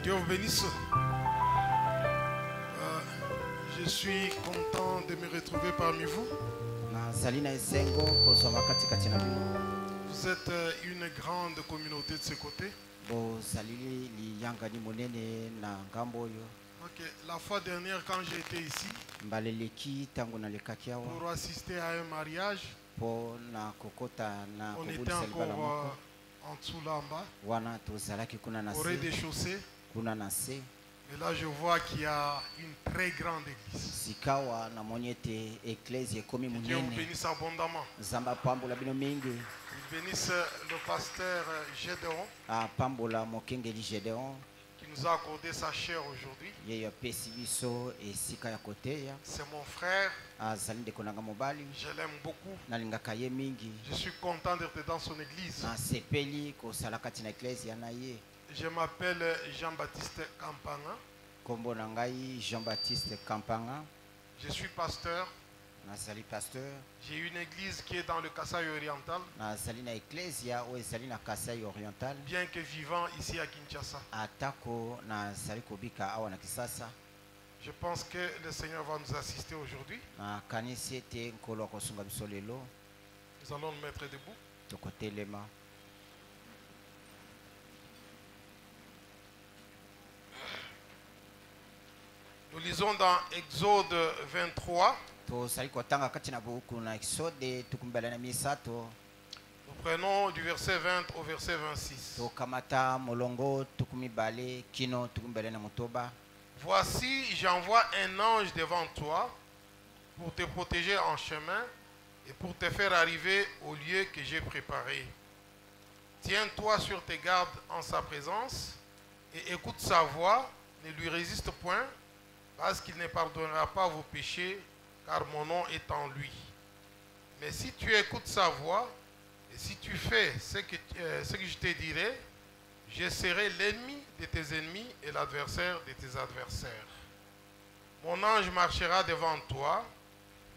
Dieu vous bénisse. Je suis content de me retrouver parmi vous. Vous êtes une grande communauté de ce côté. Okay. La fois dernière, quand j'étais ici pour assister à un mariage, on était encore en dessous là-bas, au rez-de-chaussée. Et là, je vois qu'il y a une très grande église. Dieu vous bénisse abondamment. Il bénisse le pasteur Gédéon, qui nous a accordé sa chair aujourd'hui. C'est mon frère. Je l'aime beaucoup. Je suis content d'être dans son église. Je m'appelle Jean-Baptiste Campanga. Je suis pasteur. J'ai une église qui est dans le Kasaï oriental. Bien que vivant ici à Kinshasa. Je pense que le Seigneur va nous assister aujourd'hui. Nous allons nous mettre debout. Nous lisons dans Exode 23. Nous prenons du verset 20 au verset 26. Voici, j'envoie un ange devant toi pour te protéger en chemin et pour te faire arriver au lieu que j'ai préparé. Tiens-toi sur tes gardes en sa présence et écoute sa voix, ne lui résiste point, parce qu'il ne pardonnera pas vos péchés, car mon nom est en lui. Mais si tu écoutes sa voix, et si tu fais ce que je te dirai, je serai l'ennemi de tes ennemis et l'adversaire de tes adversaires. Mon ange marchera devant toi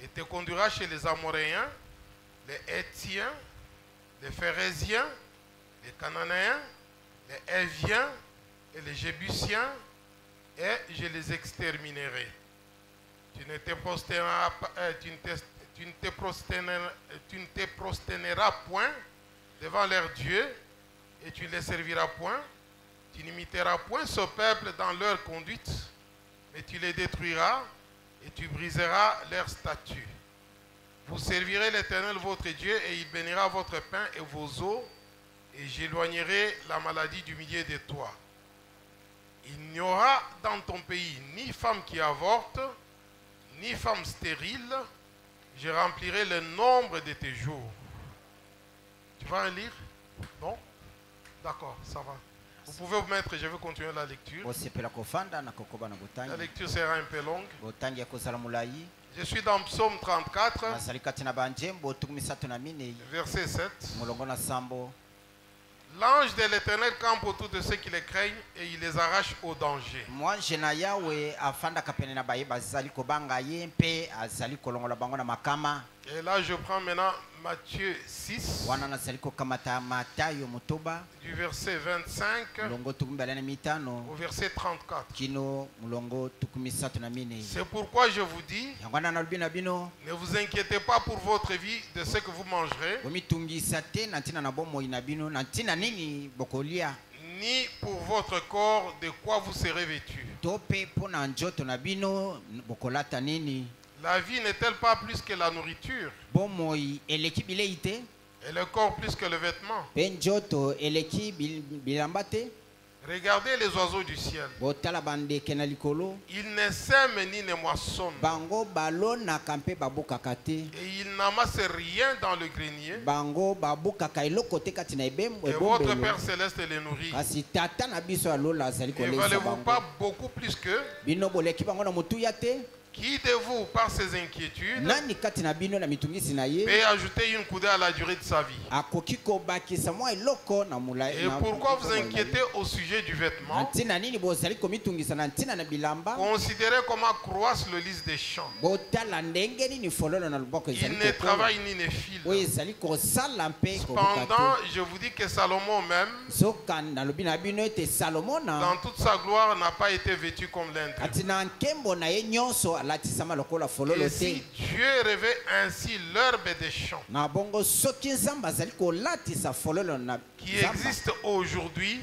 et te conduira chez les Amoréens, les Hétiens, les Phéréziens, les Cananéens, les Héviens et les Jébusiens, et je les exterminerai. Tu ne te prosterneras point devant leurs dieux, et tu ne les serviras point. Tu n'imiteras point ce peuple dans leur conduite, mais tu les détruiras et tu briseras leurs statuts. Vous servirez l'Éternel votre Dieu, et il bénira votre pain et vos eaux, et j'éloignerai la maladie du milieu de toi. Il n'y aura dans ton pays ni femme qui avorte, ni femme stérile. Je remplirai le nombre de tes jours. Tu vas lire? Non? D'accord, ça va. Vous pouvez vous mettre, je vais continuer la lecture. La lecture sera un peu longue. Je suis dans Psaume 34, verset 7. L'ange de l'Éternel campe autour de ceux qui les craignent et il les arrache au danger. Et là, je prends maintenant Matthieu 6, du verset 25 au verset 34. C'est pourquoi je vous dis, ne vous inquiétez pas pour votre vie de ce que vous mangerez, ni pour votre corps de quoi vous serez vêtus. La vie n'est-elle pas plus que la nourriture, et le corps plus que le vêtement? Regardez les oiseaux du ciel. Ils ne sèment ni ne moissonnent. Et ils n'amassent rien dans le grenier. Et votre Père Céleste les nourrit. Ne valez-vous pas beaucoup plus qu'eux? Qui de vous, par ses inquiétudes, peut ajouter une coudée à la durée de sa vie? Et pourquoi vous inquiétez au sujet du vêtement? Considérez comment croissent le lys des champs. Il ne travaille ni ne file. Cependant, je vous dis que Salomon même, dans toute sa gloire, n'a pas été vêtu comme l'un d'eux. Et si Dieu revêt ainsi l'herbe des champs qui existe aujourd'hui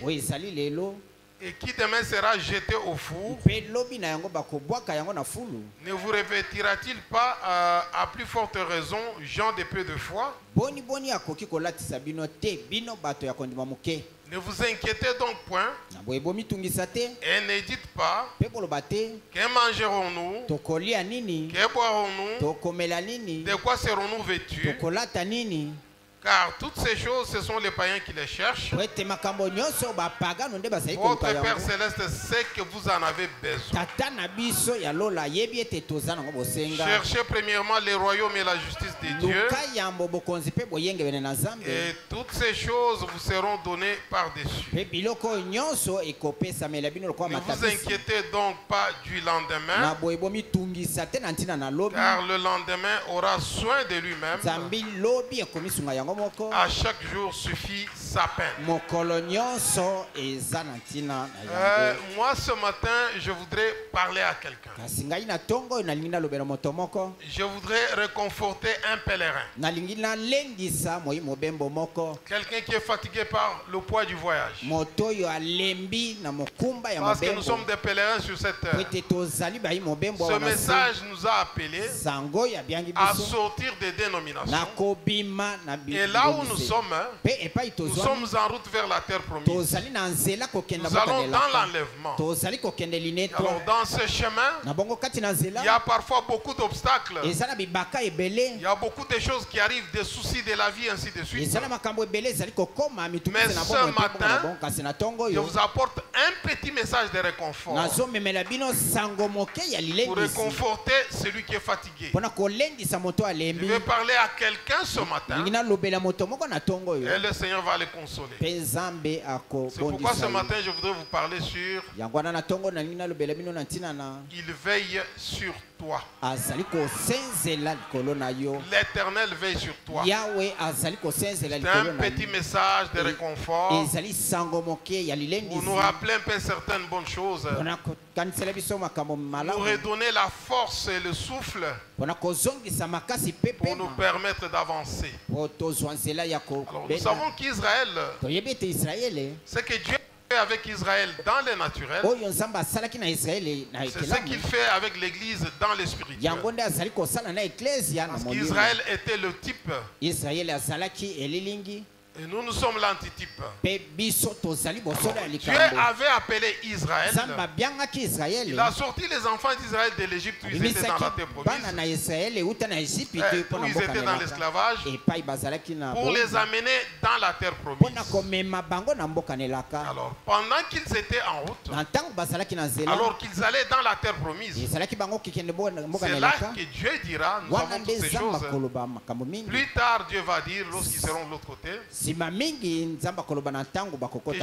et qui demain sera jeté au four, ne vous revêtira-t-il pas à plus forte raison, gens de peu de foi? Ne vous inquiétez donc point et ne dites pas: que mangerons-nous, que boirons-nous, de quoi serons-nous vêtus? Car toutes ces choses, ce sont les païens qui les cherchent. Votre Père Céleste sait que vous en avez besoin. Cherchez premièrement les royaumes et la justice de Dieu, et toutes ces choses vous seront données par-dessus. Ne vous inquiétez donc pas du lendemain, car le lendemain aura soin de lui-même. À chaque jour suffit sa peine. Moi ce matin, je voudrais parler à quelqu'un. Je voudrais réconforter un pèlerin. Quelqu'un qui est fatigué par le poids du voyage. Parce que nous sommes des pèlerins sur cette terre. Ce message nous a appelés à sortir des dénominations. Et là où nous sommes en route vers la terre promise. Nous allons dans l'enlèvement. Alors dans ce chemin, il y a parfois beaucoup d'obstacles. Il y a beaucoup de choses qui arrivent, des soucis de la vie, ainsi de suite. Mais ce matin, je vous apporte un petit message de réconfort pour réconforter celui qui est fatigué. Je vais parler à quelqu'un ce matin et le Seigneur va les consoler. C'est pourquoi ce matin je voudrais vous parler sur il veille sur toi. L'Éternel veille sur toi. C'est un petit message de réconfort pour nous rappeler un peu certaines bonnes choses, nous redonner la force et le souffle pour nous permettre d'avancer. Alors, nous savons qu'Israël, c'est que Dieu fait avec Israël dans le naturel, c'est ce qu'il fait avec l'Église dans le spirituel. Parce qu'Israël était le type et nous, nous sommes l'antitype. Dieu avait appelé Israël. Il a sorti les enfants d'Israël de l'Égypte où ils étaient dans la terre promise, où ils étaient dans l'esclavage, pour les amener dans la terre promise. Alors, pendant qu'ils étaient en route, alors qu'ils allaient dans la terre promise, c'est là que Dieu dira: nous avons toutes ces choses. Plus tard, Dieu va dire, lorsqu'ils seront de l'autre côté, que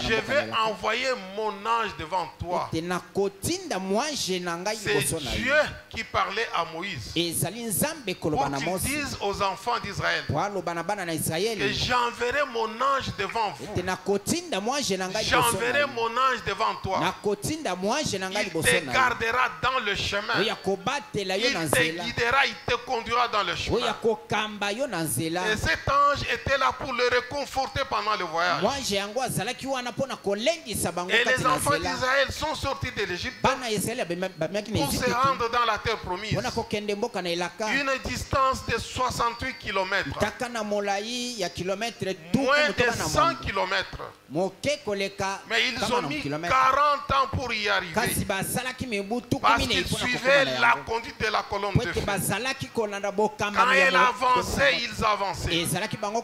je vais envoyer mon ange devant toi. C'est Dieu qui parlait à Moïse pour qu'il dise aux enfants d'Israël que j'enverrai mon ange devant vous. J'enverrai mon ange devant toi. Il te gardera dans le chemin. Il te guidera, il te conduira dans le chemin. Et cet ange était là pour le réconforter pendant le voyage. Et les enfants d'Israël sont sortis de l'Égypte pour se rendre dans la terre promise. Une distance de 68 km. Moins de 100 km. Mais ils ont mis 40 ans pour y arriver. Parce qu'ils suivaient la conduite de la colonne de feu. Quand elle avançait, ils avançaient.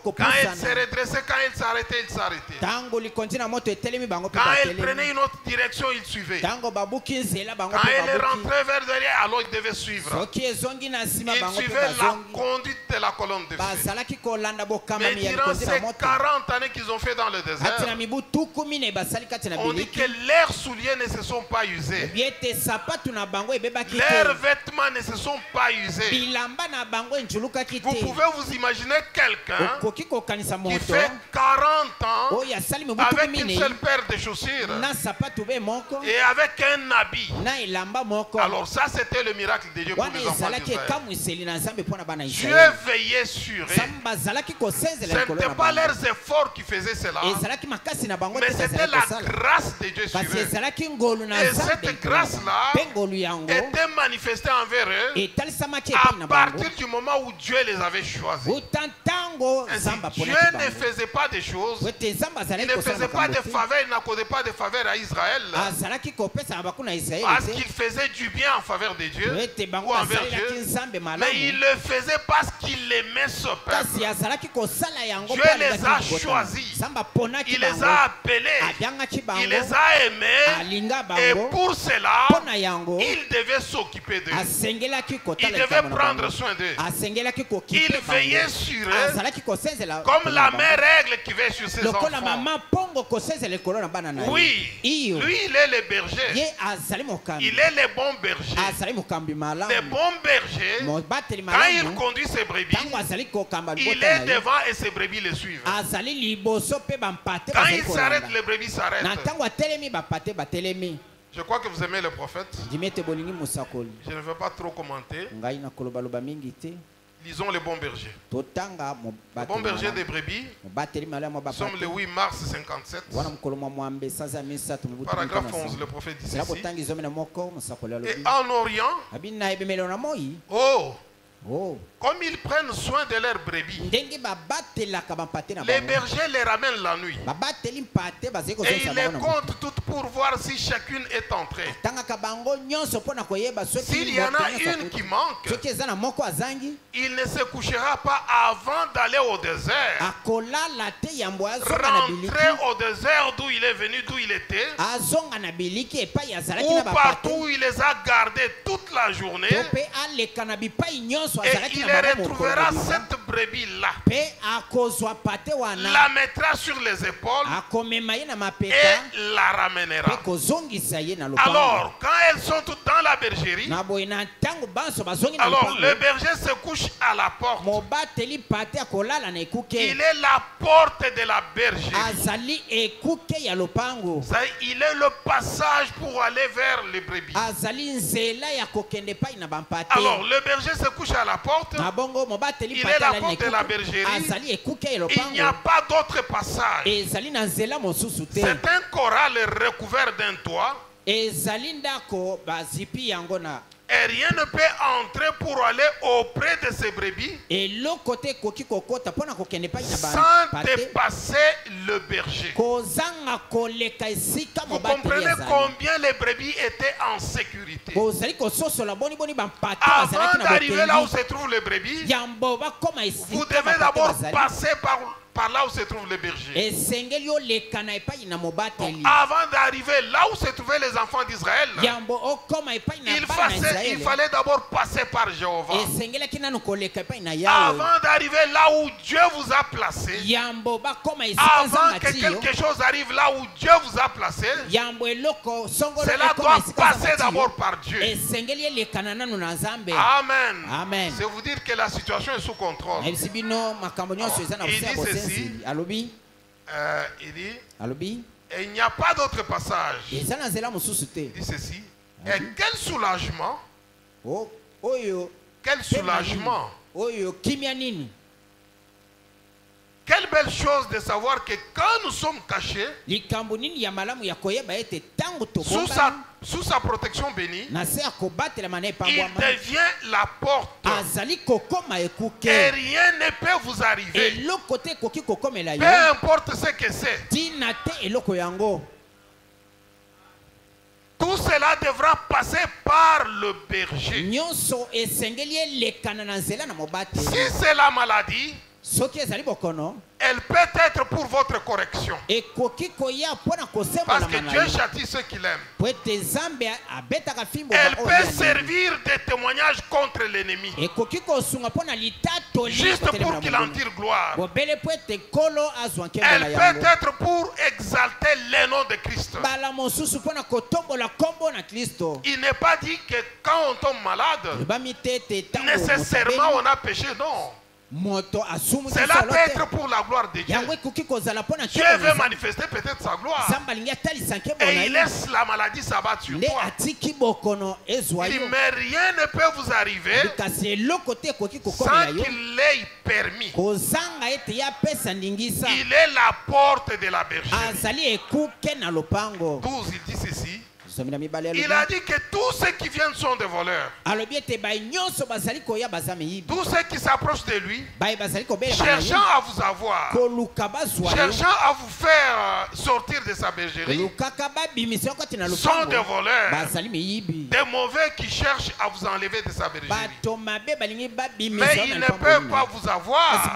Quand elle se redressait, avançait, quand il s'arrêtait, il s'arrêtait. Quand il prenait une autre direction, il suivait. Quand il rentrait vers derrière, alors il devait suivre. Il suivait la conduite de la colonne de feu. Mais durant ces 40 années qu'ils ont fait dans le désert, on dit que leurs souliers ne se sont pas usés. Leurs vêtements ne se sont pas usés. Vous pouvez vous imaginer quelqu'un qui fait 40 ans avec une seule paire de chaussures et avec un habit. Alors ça, c'était le miracle de Dieu pour les enfants d'Israël. Dieu veillait sur eux. Ce n'était pas leurs efforts qui faisaient cela, mais c'était la grâce de Dieu sur eux. Et cette grâce-là était manifestée envers eux à partir du moment où Dieu les avait choisis. Ainsi, Dieu ne faisait pas des choses, il ne faisait pas de faveur, il n'accordait pas de faveur à Israël parce qu'il faisait du bien en faveur de Dieu ou envers Dieu, mais il le faisait parce qu'il aimait ce peuple. Dieu les a choisis, il les a appelés, il les a aimés, et pour cela, il devait s'occuper d'eux, il devait prendre soin d'eux, il veillait sur eux comme la mère règle qui veille sur ses enfants. Oui, lui il est le berger, il est le bon berger. Le bon berger, quand il conduit ses brebis, il est devant et ses brebis le suivent. Quand il s'arrête, les brebis s'arrêtent. Je crois que vous aimez le prophète. Je ne veux pas trop commenter. Lisons le bon berger. Le bon berger des brebis. Nous sommes le 8 mars 57. Paragraphe 11, le prophète dit ceci. Et en Orient, comme ils prennent soin de leurs brebis, les bergers les ramènent la nuit. Et ils les comptent toutes pour voir si chacune est entrée. S'il y en a une qui manque, il ne se couchera pas avant d'aller au désert. Rentrer au désert d'où il est venu, d'où il était, ou partout où il les a gardés toute la journée. Et il retrouvera cette brebis-là, la mettra sur les épaules et la ramènera. Alors, quand elles sont toutes dans la bergerie, alors le berger se couche à la porte. Il est la porte de la bergerie. Il est le passage pour aller vers les brebis. Alors, le berger se couche à la porte, il est la porte de la bergerie, il n'y a pas d'autre passage. C'est un corral recouvert d'un toit, et rien ne peut entrer pour aller auprès de ces brebis sans dépasser le berger. Vous comprenez combien les brebis étaient en sécurité. Avant d'arriver là où se trouvent les brebis, vous devez d'abord passer par là où se trouvent les bergers. Avant d'arriver là où se trouvaient les enfants d'Israël, il fallait d'abord passer par Jéhovah. Avant d'arriver là où Dieu vous a placé, avant que quelque chose arrive là où Dieu vous a placé, cela doit passer d'abord par Dieu. Amen. C'est vous dire que la situation est sous contrôle. Il dit ceci. Il dit, et il n'y a pas d'autre passage. Il dit ceci. Et quel soulagement. Quel soulagement. Quelle belle chose de savoir que quand nous sommes cachés sous sa protection bénie, il devient la porte. Et rien ne peut vous arriver. Peu importe ce que c'est. Tout cela devra passer par le berger. Si c'est la maladie, Elle peut être pour votre correction. Parce que Dieu châtie ceux qu'il aime. Elle peut servir de témoignage contre l'ennemi. Juste pour qu'il en tire gloire. Elle peut être pour exalter le nom de Christ. Il n'est pas dit que quand on tombe malade, nécessairement on a péché, non. Cela peut être pour la gloire de Dieu. Dieu veut manifester peut-être sa gloire. Et il laisse la maladie s'abattre sur toi. Mais rien ne peut vous arriver sans qu'il l'ait permis. Il est la porte de la bergerie. 12, il dit ceci. Il a dit que tous ceux qui viennent sont des voleurs. Tous ceux qui s'approchent de lui, cherchant à vous avoir, cherchant à vous faire sortir de sa bergerie, sont des voleurs, des mauvais qui cherchent à vous enlever de sa bergerie. Mais il ne peut pas vous avoir.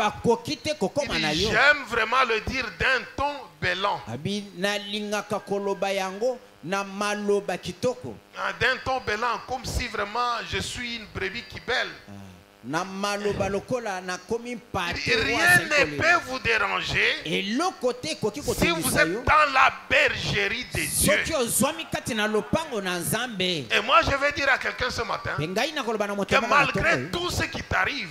Il dit, j'aime vraiment le dire d'un ton bélant. D'un ton bélant, comme si vraiment je suis une brebis qui belle. Rien ne peut vous déranger si vous êtes dans la bergerie de Dieu. Et moi je vais dire à quelqu'un ce matin que malgré tout ce qui t'arrive,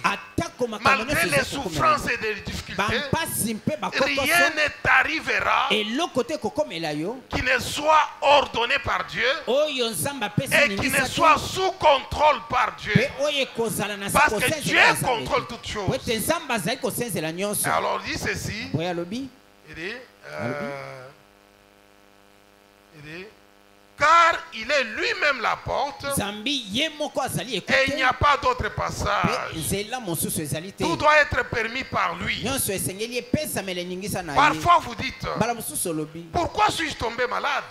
malgré les souffrances et les difficultés, rien ne t'arrivera qui ne soit ordonné par Dieu et qui ne soit sous contrôle par Dieu. Parce que Dieu contrôle toutes choses. Alors il dit ceci. Il dit, car il est lui-même la porte et il n'y a pas d'autre passage. Tout doit être permis par lui. Parfois vous dites, pourquoi suis-je tombé malade?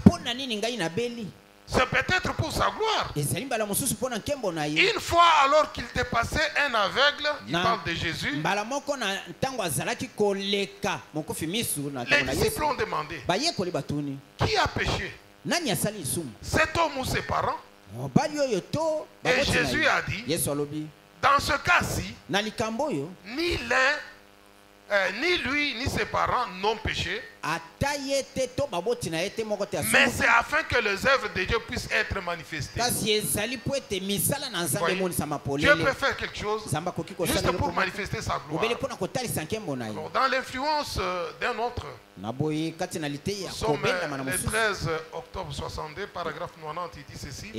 C'est peut-être pour sa gloire. Une fois alors qu'il dépassait un aveugle, il parle de Jésus, les disciples ont demandé, qui a péché? Cet homme ou ses parents? Et Jésus a dit, dans ce cas-ci, ni lui ni ses parents n'ont péché, mais c'est afin que les œuvres de Dieu puissent être manifestées. Dieu peut faire quelque chose juste pour manifester sa gloire. Alors, dans l'influence d'un autre, nous sommes le 13 octobre 62, paragraphe 90, il dit ceci.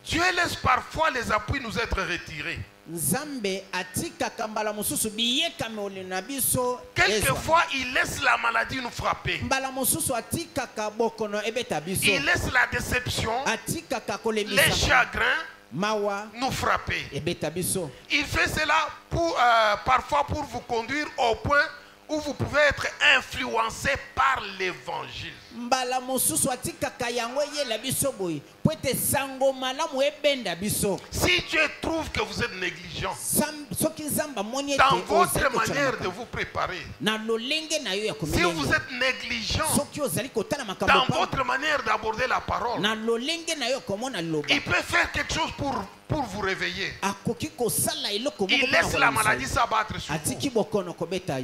Dieu laisse parfois les appuis nous être retirés. Quelquefois, il laisse la maladie nous frapper. Il laisse la déception, les chagrins nous frapper. Il fait cela parfois pour vous conduire au point où vous pouvez être influencé par l'évangile. Si Dieu trouve que vous êtes négligent dans votre manière de vous préparer, si vous êtes négligent dans votre manière d'aborder la parole, il peut faire quelque chose pour vous réveiller. Il laisse la maladie s'abattre sur vous.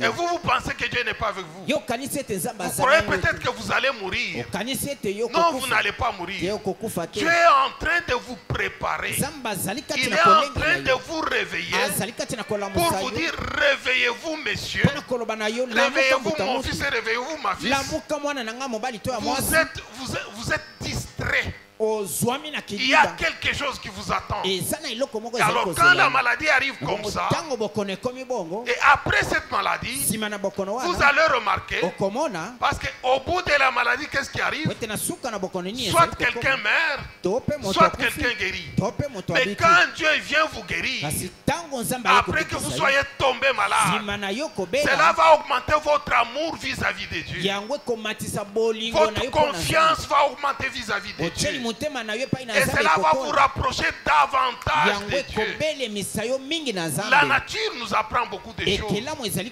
Et vous pensez que Dieu n'est pas avec vous. Vous croyez peut-être que vous allez mourir. Non, vous n'allez pas mourir. Dieu est en train de vous préparer. Il est en train de vous réveiller pour vous dire, réveillez-vous messieurs, réveillez-vous mon fils et réveillez-vous ma fille. Vous êtes distraits. Il y a quelque chose qui vous attend. Et alors quand la maladie arrive comme ça, et après cette maladie, vous allez remarquer, parce qu'au bout de la maladie, qu'est-ce qui arrive? Soit quelqu'un meurt, soit quelqu'un guérit. Mais quand Dieu vient vous guérir, après que vous soyez tombé malade, cela va augmenter votre amour vis-à-vis de Dieu. Votre confiance va augmenter vis-à-vis de Dieu. Et cela va vous rapprocher davantage de Dieu. La nature nous apprend beaucoup de choses.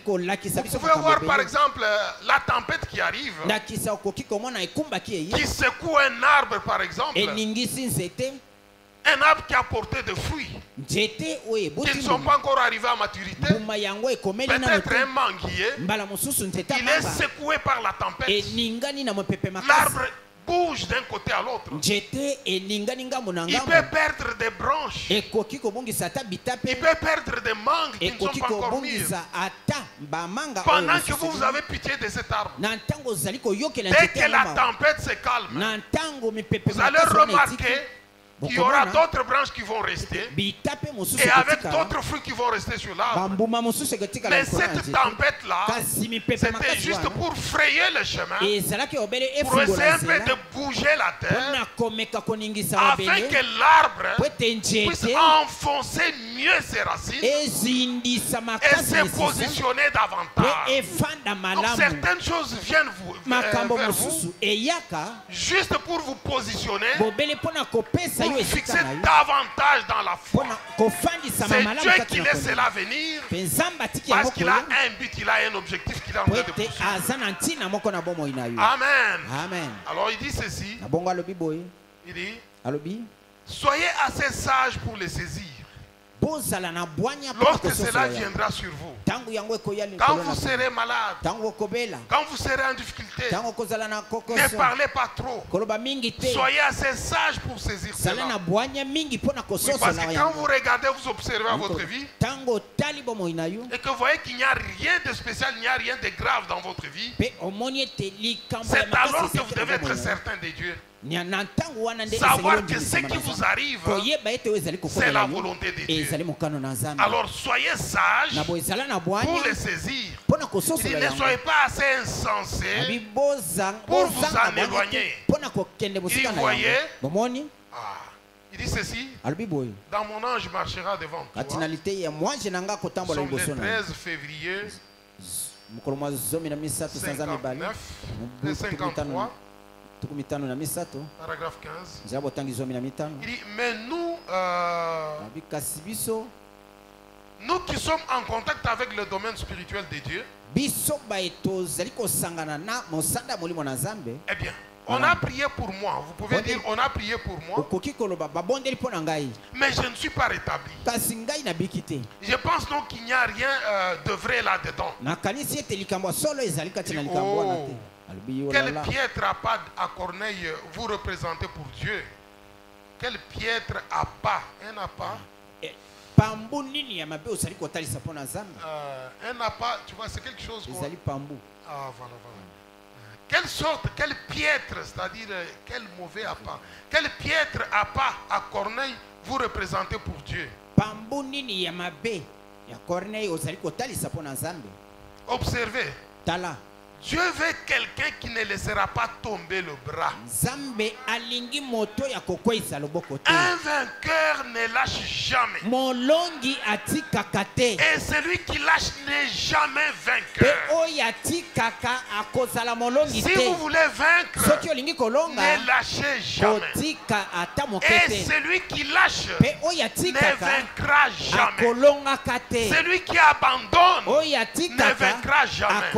Vous pouvez voir par exemple la tempête qui arrive, qui secoue un arbre par exemple. Un arbre qui a porté des fruits qui ne sont pas encore arrivés à maturité. Peut-être un manguier. Il est secoué par la tempête. L'arbre bouge d'un côté à l'autre. Il peut perdre des branches. Il peut perdre des mangues qui ne sont pas encore mûres. Pendant que vous avez pitié de cet arbre, dès que la tempête se calme, vous allez remarquer il y aura d'autres branches qui vont rester et avec d'autres fruits qui vont rester sur l'arbre. Mais cette tempête-là, c'était juste pour frayer le chemin, pour essayer un peu de bouger la terre, afin que l'arbre puisse enfoncer mieux ses racines et se positionner davantage. Donc certaines choses viennent vers vous juste pour vous positionner, pour vous fixer davantage dans la foi. C'est Dieu qui laisse cela venir parce qu'il a un but, il a un objectif qu'il a en train de poursuivre. Amen. Alors il dit ceci. Il dit, soyez assez sages pour les saisir lorsque cela viendra sur vous. Quand vous serez malade, quand vous serez en difficulté, ne parlez pas trop. Soyez assez sages pour saisir cela. Oui, parce que quand vous regardez, vous observez à votre vie et que vous voyez qu'il n'y a rien de spécial, il n'y a rien de grave dans votre vie, c'est alors que vous devez être certain de Dieu. Savoir que ce qui vous arrive, c'est la volonté de Dieu. Alors soyez sages pour les saisir. Il ne soyez pas assez insensés pour vous en éloigner. Et voyez, il dit ceci, dans mon ange marchera devant toi. Nous sommes le 13 février 53. Paragraphe 15. Il dit, mais nous qui sommes en contact avec le domaine spirituel de Dieu, eh bien, on a prié pour moi. Vous pouvez dire, on a prié pour moi. Mais je ne suis pas rétabli. Je pense donc qu'il n'y a rien de vrai là-dedans. Quel piètre appât à Corneille vous représentez pour Dieu? Quel piètre appât? Un appât? Un appât, tu vois, c'est quelque chose quoi. Ah, voilà. Quelle sorte, quel piètre, c'est-à-dire quel mauvais appât, quel piètre appât à Corneille vous représentez pour Dieu? Observez. Dieu veut quelqu'un qui ne laissera pas tomber le bras. Un vainqueur ne lâche jamais. Et celui qui lâche n'est jamais vainqueur. Si vous voulez vaincre, ne lâchez jamais. Et celui qui lâche ne vaincra jamais. Celui qui abandonne ne vaincra jamais.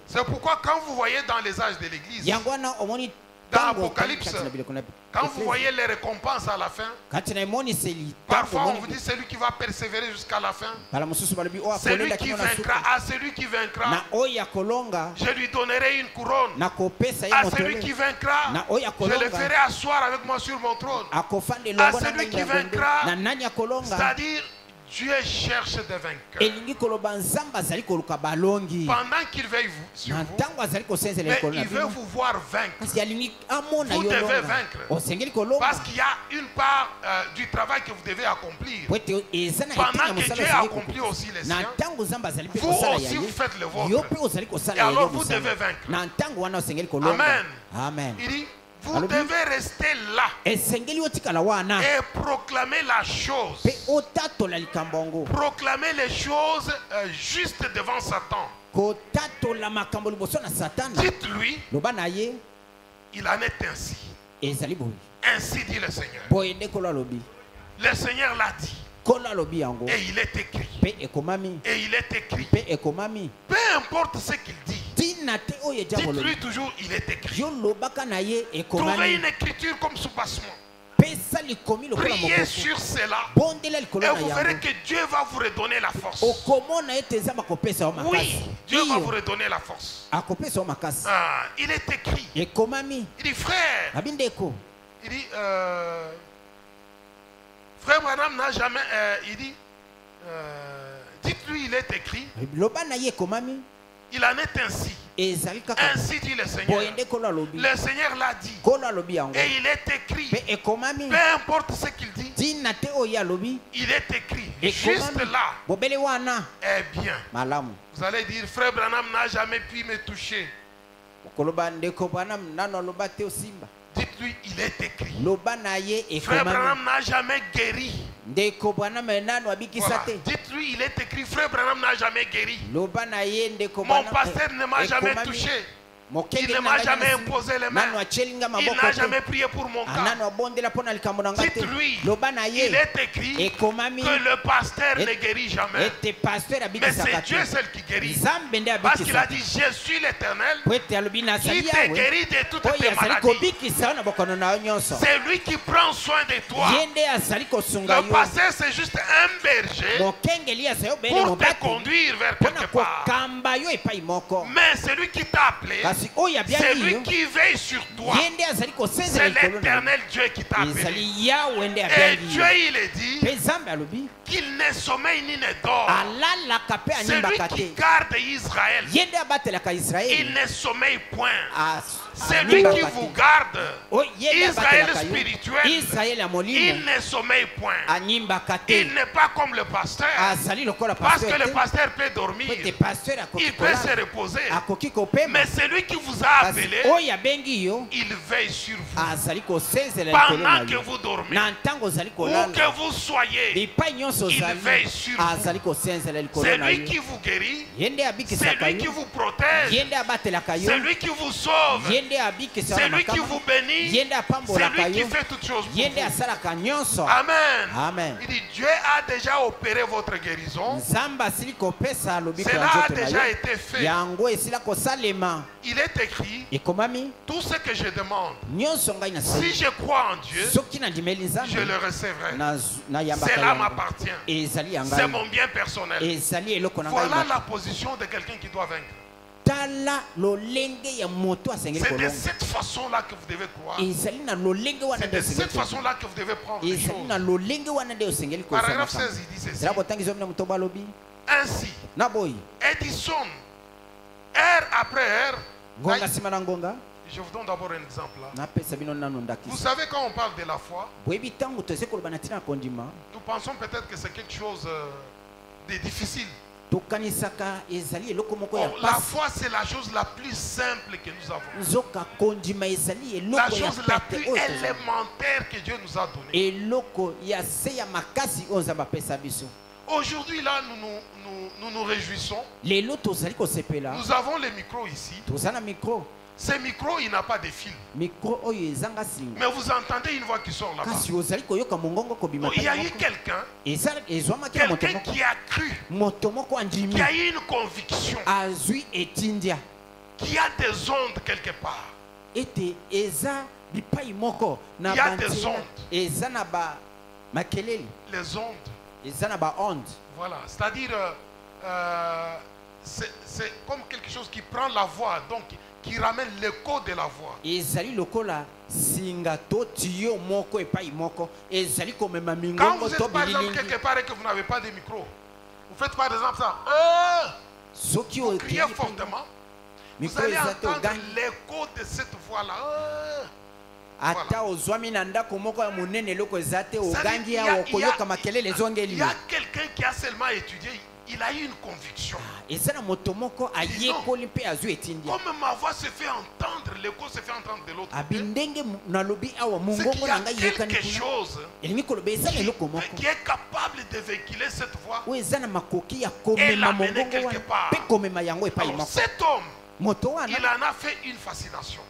C'est pourquoi quand vous voyez dans les âges de l'Église, dans l'Apocalypse, quand vous voyez les récompenses à la fin, parfois on vous dit celui qui va persévérer jusqu'à la fin, celui qui vaincra, à celui qui vaincra, je lui donnerai une couronne. À celui qui vaincra, je le ferai asseoir avec moi sur mon trône. À celui qui vaincra, c'est-à-dire Dieu cherche des vainqueurs. Pendant qu'il veille sur vous, mais il veut vous voir vaincre. Vous devez vaincre. Parce qu'il y a une part du travail que vous devez accomplir. Pendant que Dieu a accompli aussi les siens, vous aussi vous faites le vôtre. Et alors vous devez vaincre. Amen. Il dit, vous devez rester là et proclamer la chose. Proclamer les choses juste devant Satan. Dites-lui, il en est ainsi. Ainsi dit le Seigneur. Le Seigneur l'a dit. Et il est écrit. Et il est écrit. Peu importe ce qu'il dit. Dites-lui toujours, il est écrit. Trouvez une écriture comme soubassement. Priez sur cela. Et vous verrez que Dieu va vous redonner la force. Oui, Dieu va vous redonner la force. Il est écrit. Il dit, frère. Il dit, frère Branham n'a jamais. Il dit, dites-lui, il est écrit. Il en est ainsi. Ainsi dit le Seigneur. Le Seigneur l'a dit. Et il est écrit. Peu importe ce qu'il dit. Il est écrit. Juste là. Eh bien. Vous allez dire, frère Branham n'a jamais pu me toucher. Dites-lui, il est écrit. Frère Branham n'a jamais guéri. Voilà. Dites-lui, il est écrit, frère Branham n'a jamais guéri. Mon pasteur ne m'a jamais touché. Il ne m'a jamais imposé les mains. Il n'a jamais prié pour mon cas. Dites-lui, il est écrit que le pasteur ne guérit jamais. Mais c'est Dieu seul qui guérit. Parce qu'il a dit, je suis l'Éternel qui te guérit de toutes tes maladies. C'est lui qui prend soin de toi. Le pasteur, c'est juste un berger pour te conduire vers quelque part. Mais c'est lui qui t'a appelé. C'est lui qui veille sur toi. C'est l'Éternel Dieu qui t'a appelé. Et Dieu, il est dit qu'il ne sommeille ni ne dort. C'est lui qui garde Israël. Il ne sommeille point. C'est lui qui vous garde. Israël spirituel. Il ne sommeille point. Il n'est pas comme le pasteur. Parce que le pasteur peut dormir. Il peut se reposer. Mais c'est lui qui vous a appelé. Il veille sur vous. Pendant que vous dormez. Où que vous soyez. Il veille sur vous. C'est lui qui vous guérit. C'est lui qui vous protège. C'est lui qui vous sauve. C'est lui qui vous bénit. C'est lui qui fait toutes choses pour vous. Amen. Il dit, Dieu a déjà opéré votre guérison. Cela a déjà été fait. Il est écrit, tout ce que je demande, si je crois en Dieu, je le recevrai. Cela m'appartient. C'est mon bien personnel. Voilà la position de quelqu'un qui doit vaincre. C'est de cette façon-là que vous devez croire. C'est de cette façon-là que vous devez prendre les choses. Paragraphe 16, il dit ceci. Ainsi, Edison, heure après heure, je vous donne d'abord un exemple là. Vous savez, quand on parle de la foi, nous pensons peut-être que c'est quelque chose de difficile. La foi, c'est la chose la plus simple que nous avons. La chose la plus élémentaire que Dieu nous a donnée. Aujourd'hui, là, nous nous réjouissons. Nous avons les micros ici. Ce micro, il n'a pas de fil. Mais vous entendez une voix qui sort là-bas. Il y a eu quelqu'un qui a cru, qui a eu une conviction, qui a des ondes quelque part. Il y a des ondes. Les ondes. Voilà, c'est-à-dire, c'est comme quelque chose qui prend la voix, donc qui ramène l'écho de la voix. Quand vous êtes par exemple quelque part et que vous n'avez pas de micro, vous faites par exemple ça. Vous criez fortement. Vous allez entendre l'écho de cette voix-là. Voilà. Il y a quelqu'un qui a seulement étudié. Il a eu une conviction. Comme ma voix se fait entendre, l'écho se fait entendre de l'autre côté. C'est qu'il y a quelque chose qui est capable de véhiculer cette voix et l'amener quelque part. Alors, cet homme, il en a fait une fascination.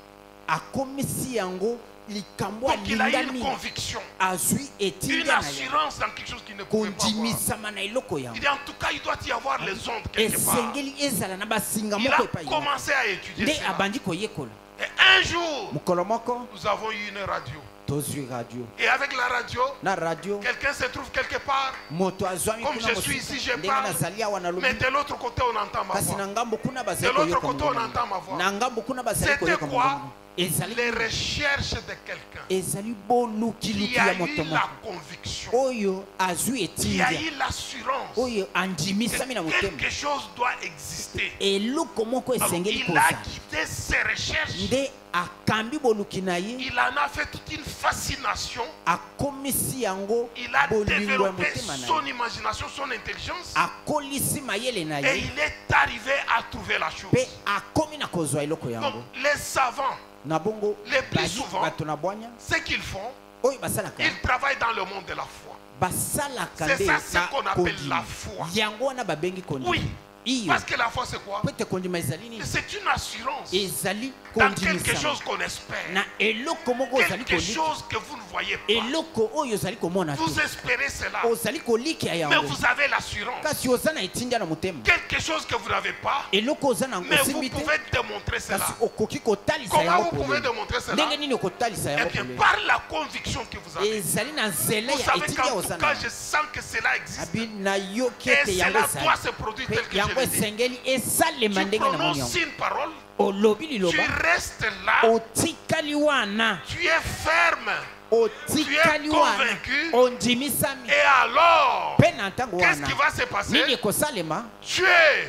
akomisi yango likambo Donc il a eu une alingami conviction, azwi une etinda na ye assurance dans quelque chose qu'il ne pouvait pas voir. kondimisama na eloko Il yango dit en tout cas il doit y avoir les ondes quelque part. esengeli ezala na basinga Il moko a epai commencé à étudier nde cela. abandi koyekola Et un jour, mokolo moko nous avons eu une radio. tozwi radio Et avec la radio, na radio quelqu'un se trouve quelque part. moto azwami Comme kuna je suis ici, je ndenge parle. nazali awa na Mais lobi de l'autre côté, on entend ma kasi voix. na ngambo kuna De bazali l'autre koyoka côté, on mongongo. entend ma voix. na ngambo kuna bazali C'était koyoka quoi? mongongo. ezali Les recherches de quelqu'un ezali qui bolukiluki a ya eu moto la moko conviction, oyo azwi qui a etindia eu l'assurance oyo andimisami na que motema quelque chose doit exister. eloko moko Alors, esengeli il a kozala quitté ses recherches. nde akambi boluki na ye Il en a fait toute une fascination. akomisi yango Il a bolingo ya développé motema na son ye imagination, son intelligence. akolisi mayele na Et ye il est arrivé à trouver la chose. mpe akomi na kozwa eloko Donc, yango les savants, na bongo les plus bayi souvent, bato na bwanya ce qu'ils font, oyo basalaka ils travaillent dans le monde de la foi. basalaka C'est nde ça ce na qu'on appelle kondima la foi. yango wana babengi kondima Oui. iyo Parce que la foi, c'est quoi? po ete kondima ezali nini C'est une assurance ezali dans quelque kondimisama chose qu'on espère. na eloko moko ozali Quelque koliki chose que vous ne voyez pas. eloko oyo ozali komona Vous te espérez cela. ozali koliki ya Mais yango vous avez l'assurance. kasi oza na etindia na motema Quelque chose que vous n'avez pas. eloko oza na yango Mais vous osimbi te pouvez démontrer cela. kasi okoki kotalisa Comment yango vous pouvez polele démontrer cela? ndenge nini okotalisa Eh yango bien, polele par la conviction que vous avez. ezali na nzela Vous ya savez etindia qu'en oza tout na cas, je sens que cela existe. abi nayoki Et ete yango cela ezali doit se produire tel mpe que je yango l'ai dit. esengeli esalema Tu ndenge na moni prononces yango une parole, olobi tu liloba restes là, otikali wana tu es ferme. otikali wana convaincu. ondimisami Et alors, mpe na ntango qu'est-ce wana qui va se passer? nini ekosalema Dieu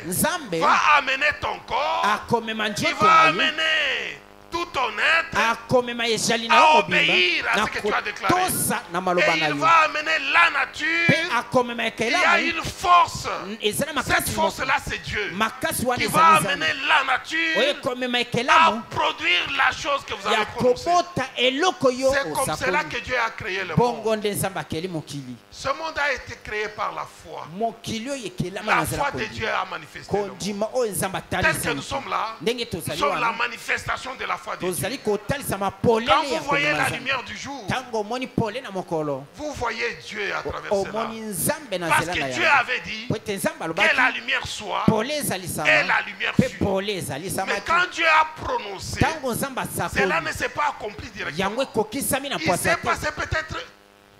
nzambe va amener ton corps, akomema qui nzoto va na ye amener tout ton être, akomema ezali na à yo obéir mobimba à na ce que tu as déclaré. kotosa na maloba Et na il yo va amener la nature. mpe akomema Il y a ekelamu une force. eza na Cette makasi moko force-là, c'est Dieu. makasi wana Qui va ezali amener nzambe la oyo nature ekomema à ekelamu produire la chose que vous ya avez prononcée. kobota eloko yo C'est comme cela osakoli que Dieu a créé le monde. bongo nde nzambe akeli mokili Ce monde a été créé par la foi. mokili oyo ekelama La na nzela foi de Dieu a manifesté le monde. kondima oyo nzambe Tel que atalisa nous sommes là, ndenge nous tozali sommes la wana manifestation de la foi de Dieu. tozali kotalisa Quand mapolele vous ya voyez kondima la nzambe lumière du jour, ntango omoni pole na mokolo vous voyez Dieu à travers omoni cela. nzambe na Parce nzela que na Dieu yango avait dit po ete nzambe que la alobaki lumière soit pole et ezalisama la lumière mpe fut. pole Mais ezalisamaki quand Dieu a prononcé, ntango nzambe cela asakoli ne s'est pas accompli yango directement. ekokisami na Il pwasa s'est te passé peut-être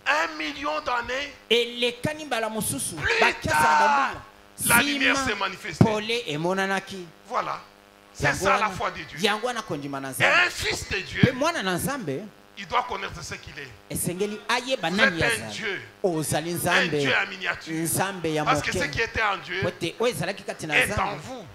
1 million d'années. elekani mbala mosusu Plus bakiasa na tard, bambula la lumière s'est manifestée. pole emonanaki Voilà. C'est yango ça la wana foi de Dieu. yango wana kondima na Et nzambe un fils de mpe Dieu, mwana na nzambe il doit connaître ce qu'il est. esengeli ayeba Vous nani êtes un azali Dieu. ozali Un nzambe Dieu en miniature. nzambe ya Parce que ce moke qui était en Dieu po ete oyo ezalaki kati na est en nzambe vous.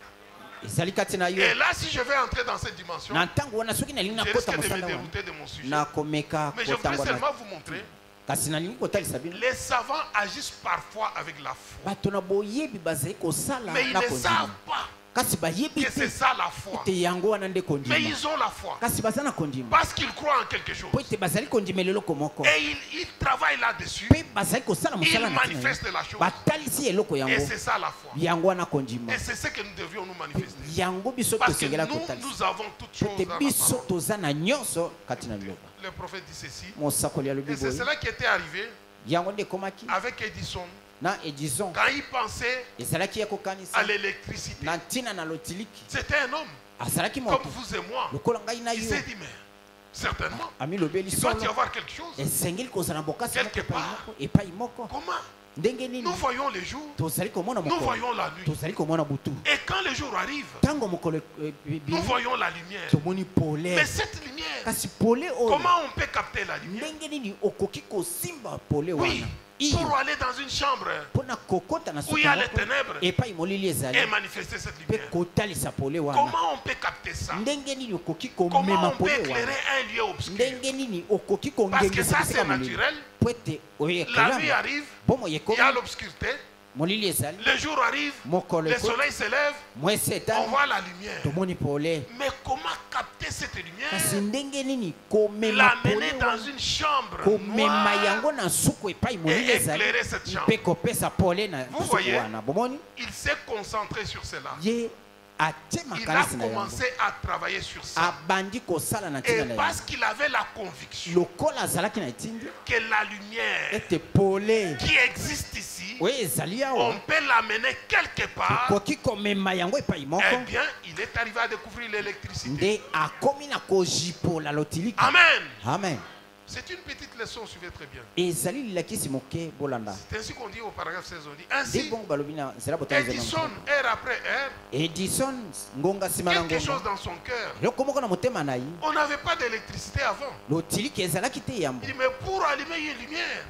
ezali kati na yo Et là, si je vais entrer dans cette dimension, na ntango wana soki nalingi je nakota risque de me mosala wana dérouter de mon sujet. nakomeka Mais je voudrais kotangwa seulement vous montrer, kasi nalingi kotalisa bino les savants agissent parfois avec la foi. bato na boyebi bazali kosala Mais ils na ne kondima savent pas kasi bayebi que c'est te ça la foi. ete yango wana nde Mais kondima ils ont la foi. kasi baza na kondima Parce qu'ils croient en quelque chose. po ete bazali kondima eloko moko Et ils travaillent là-dessus. mpe bazali kosala Ils mosala na ntina manifestent la chose. batalisi eloko yango Et c'est ça la foi. yango wana kondima Et c'est ce que nous devions nous manifester. yango biso Parce que tosengela nous, kotalisa nous avons toutes po choses ete dans la biso parole. toza na nyonso kati na liloba Le prophète dit ceci. mosakoli alobi Et c'est boye cela qui était arrivé yango nde ekomaki avec Edison. na edison Quand il pensait ezalaki ya kokanisa à l'électricité, na ntina na lotiliki c'était un homme azalaki comme moto vous et moi. lokola ngai na Il yo s'est dit, mais certainement, amilobeli il doit y solo avoir quelque chose. esengeli kozala bokasi moko Quelque epai part. moko epai moko Comment? ndenge nini Nous voyons les jours, tozali komona nous mokolo voyons la nuit. tozali komona butu Et quand le jour arrive, ntango mokolo nous bimi voyons la lumière. tomoni Mais pole cette lumière, kasi pole oyo comment on peut capter la lumière? ndenge nini okoki kosimba pole Oui, wana pour aller dans une chambre mpona kokota na où il y a les moko ténèbres epai molili ezali et manifester cette mpe lumière. kotalisa pole wana Comment on peut capter ça? ndenge nini okoki Comment komema on peut pole éclairer wana un lieu obscur? ndenge nini okoki Parce que ça, kongengisa c'est bisika molili naturel. po ete oyo La nuit ekelamu arrive, bomo il y a yekomi l'obscurité. molili ezali Le jour arrive, mokolo le ekoti soleil se lève, mwesi on etali voit la lumière. tomoni pole Mais comment capter cette lumière? kasi ndenge nini komema L'amener pole dans wana une chambre komema noire yango na suku epai molili et ezali éclairer cette chambre. mpe kopesa pole na Vous suku voyez? wana bomoni Il s'est concentré sur cela. ye il a commencé à travailler sur ça. Et parce qu'il avait la conviction que la lumière qui existe ici, on peut l'amener quelque part, eh bien, il est arrivé à découvrir l'électricité. Amen. Amen. C'est une petite leçon, suivez très bien. C'est C'est ainsi qu'on dit au paragraphe 16, on dit ainsi, Edison, heure après heure, quelque chose dans son cœur. On n'avait pas d'électricité avant. Il dit, mais pour allumer une lumière.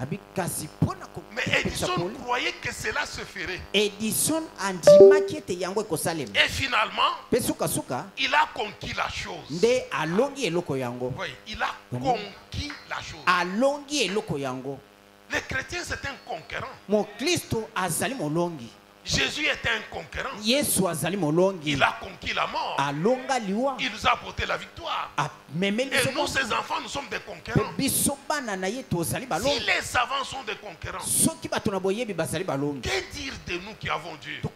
Mais Edison croyait que cela se ferait. Et finalement, il a conquis la chose. Oui, il a conquis la chose. Le chrétien, c'est un conquérant. Jésus est un conquérant. Il a conquis la mort. Il nous a apporté la victoire. Et nous, ses enfants, nous sommes des conquérants. Si les savants sont des conquérants, que dire de nous qui avons Dieu? Nous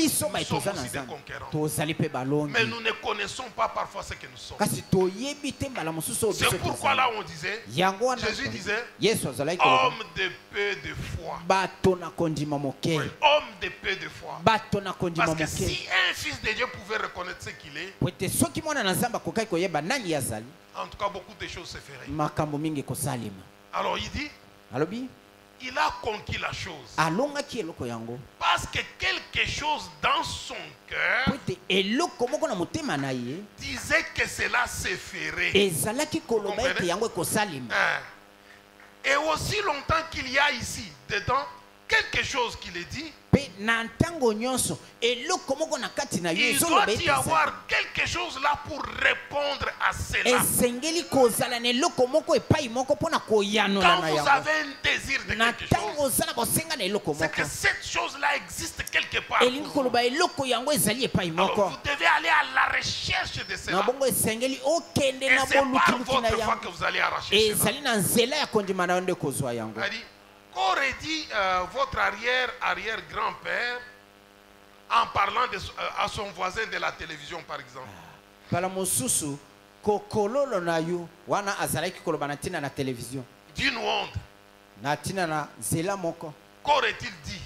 sommes aussi des conquérants. Mais nous ne connaissons pas parfois ce que nous sommes. C'est pourquoi là on disait, Jésus disait, homme de peu de foi. Oui, homme de peu de foi. Parce que si un fils de Dieu pouvait reconnaître ce qu'il est, en tout cas beaucoup de choses se feraient. Alors il dit, il a conquis la chose. Parce que quelque chose dans son cœur disait que cela se ferait. Et aussi longtemps qu'il y a ici dedans quelque chose qui le dit, il doit y avoir quelque chose là pour répondre à cela. Quand vous avez un désir de quelque chose, c'est que cette chose là existe quelque part pour vous. Alors vous devez aller à la recherche de cela. Et c'est par votre foi que vous allez arracher cela. Qu'aurait dit votre arrière-grand-père en parlant à son voisin de la télévision, par exemple? D'une honte. Qu'aurait-il dit?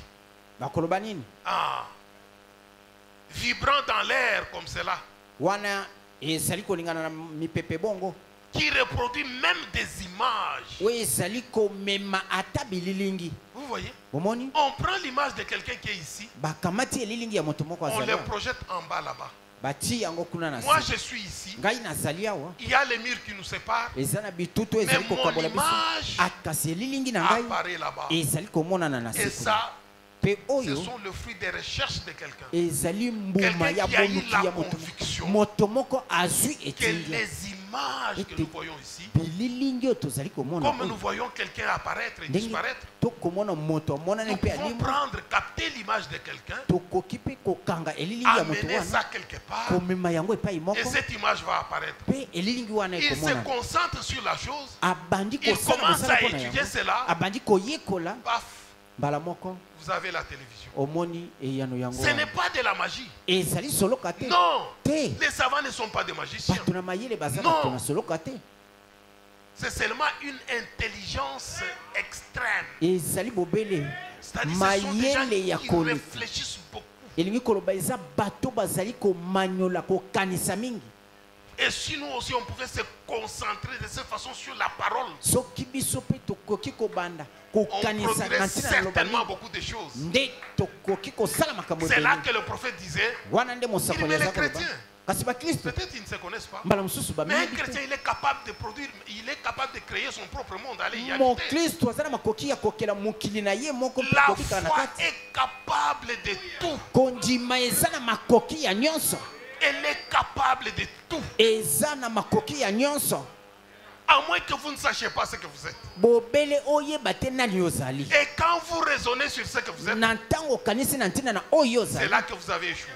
Vibrant dans l'air comme cela, qui reproduit même des images. Vous voyez? On prend l'image de quelqu'un qui est ici, on le projette en bas là-bas. Moi je suis ici, il y a les murs qui nous séparent, mais mon image apparaît là-bas. Et ça, ce sont le fruit des recherches de quelqu'un. Quelqu'un qui a eu la conviction que les images que nous voyons ici, comme nous voyons quelqu'un apparaître et disparaître, nous pouvons prendre, capter l'image de quelqu'un, amener ça quelque part, et cette image va apparaître. Il se concentre sur la chose, il commence à étudier cela, paf, vous avez la télévision. Ce n'est pas de la magie. Non, les savants ne sont pas des magiciens. Non, c'est seulement une intelligence extrême. C'est-à-dire ce sont des gens qui réfléchissent beaucoup. Et si nous aussi on pouvait se concentrer de cette façon sur la parole, on produirait certainement beaucoup de choses. C'est là que le prophète disait, il met les chrétiens. Peut-être ils ne se connaissent pas. Mais un chrétien, il est capable de produire, il est capable de créer son propre monde. Allez, y aller. La foi est capable de tout. Elle est capable de tout. À moins que vous ne sachiez pas ce que vous êtes. Et quand vous raisonnez sur ce que vous êtes, c'est là que vous avez échoué.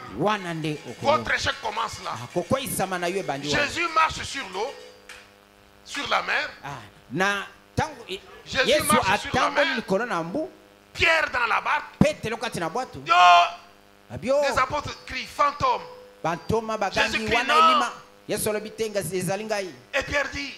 Votre échec commence là. Jésus marche sur l'eau, sur la mer. Jésus marche sur la mer. Pierre dans la barque. abio Les apôtres crient fantôme. bantoma bagangi Jésus-Christ, wana non. elima yesu alobi te ezali ngai Et Pierre dit,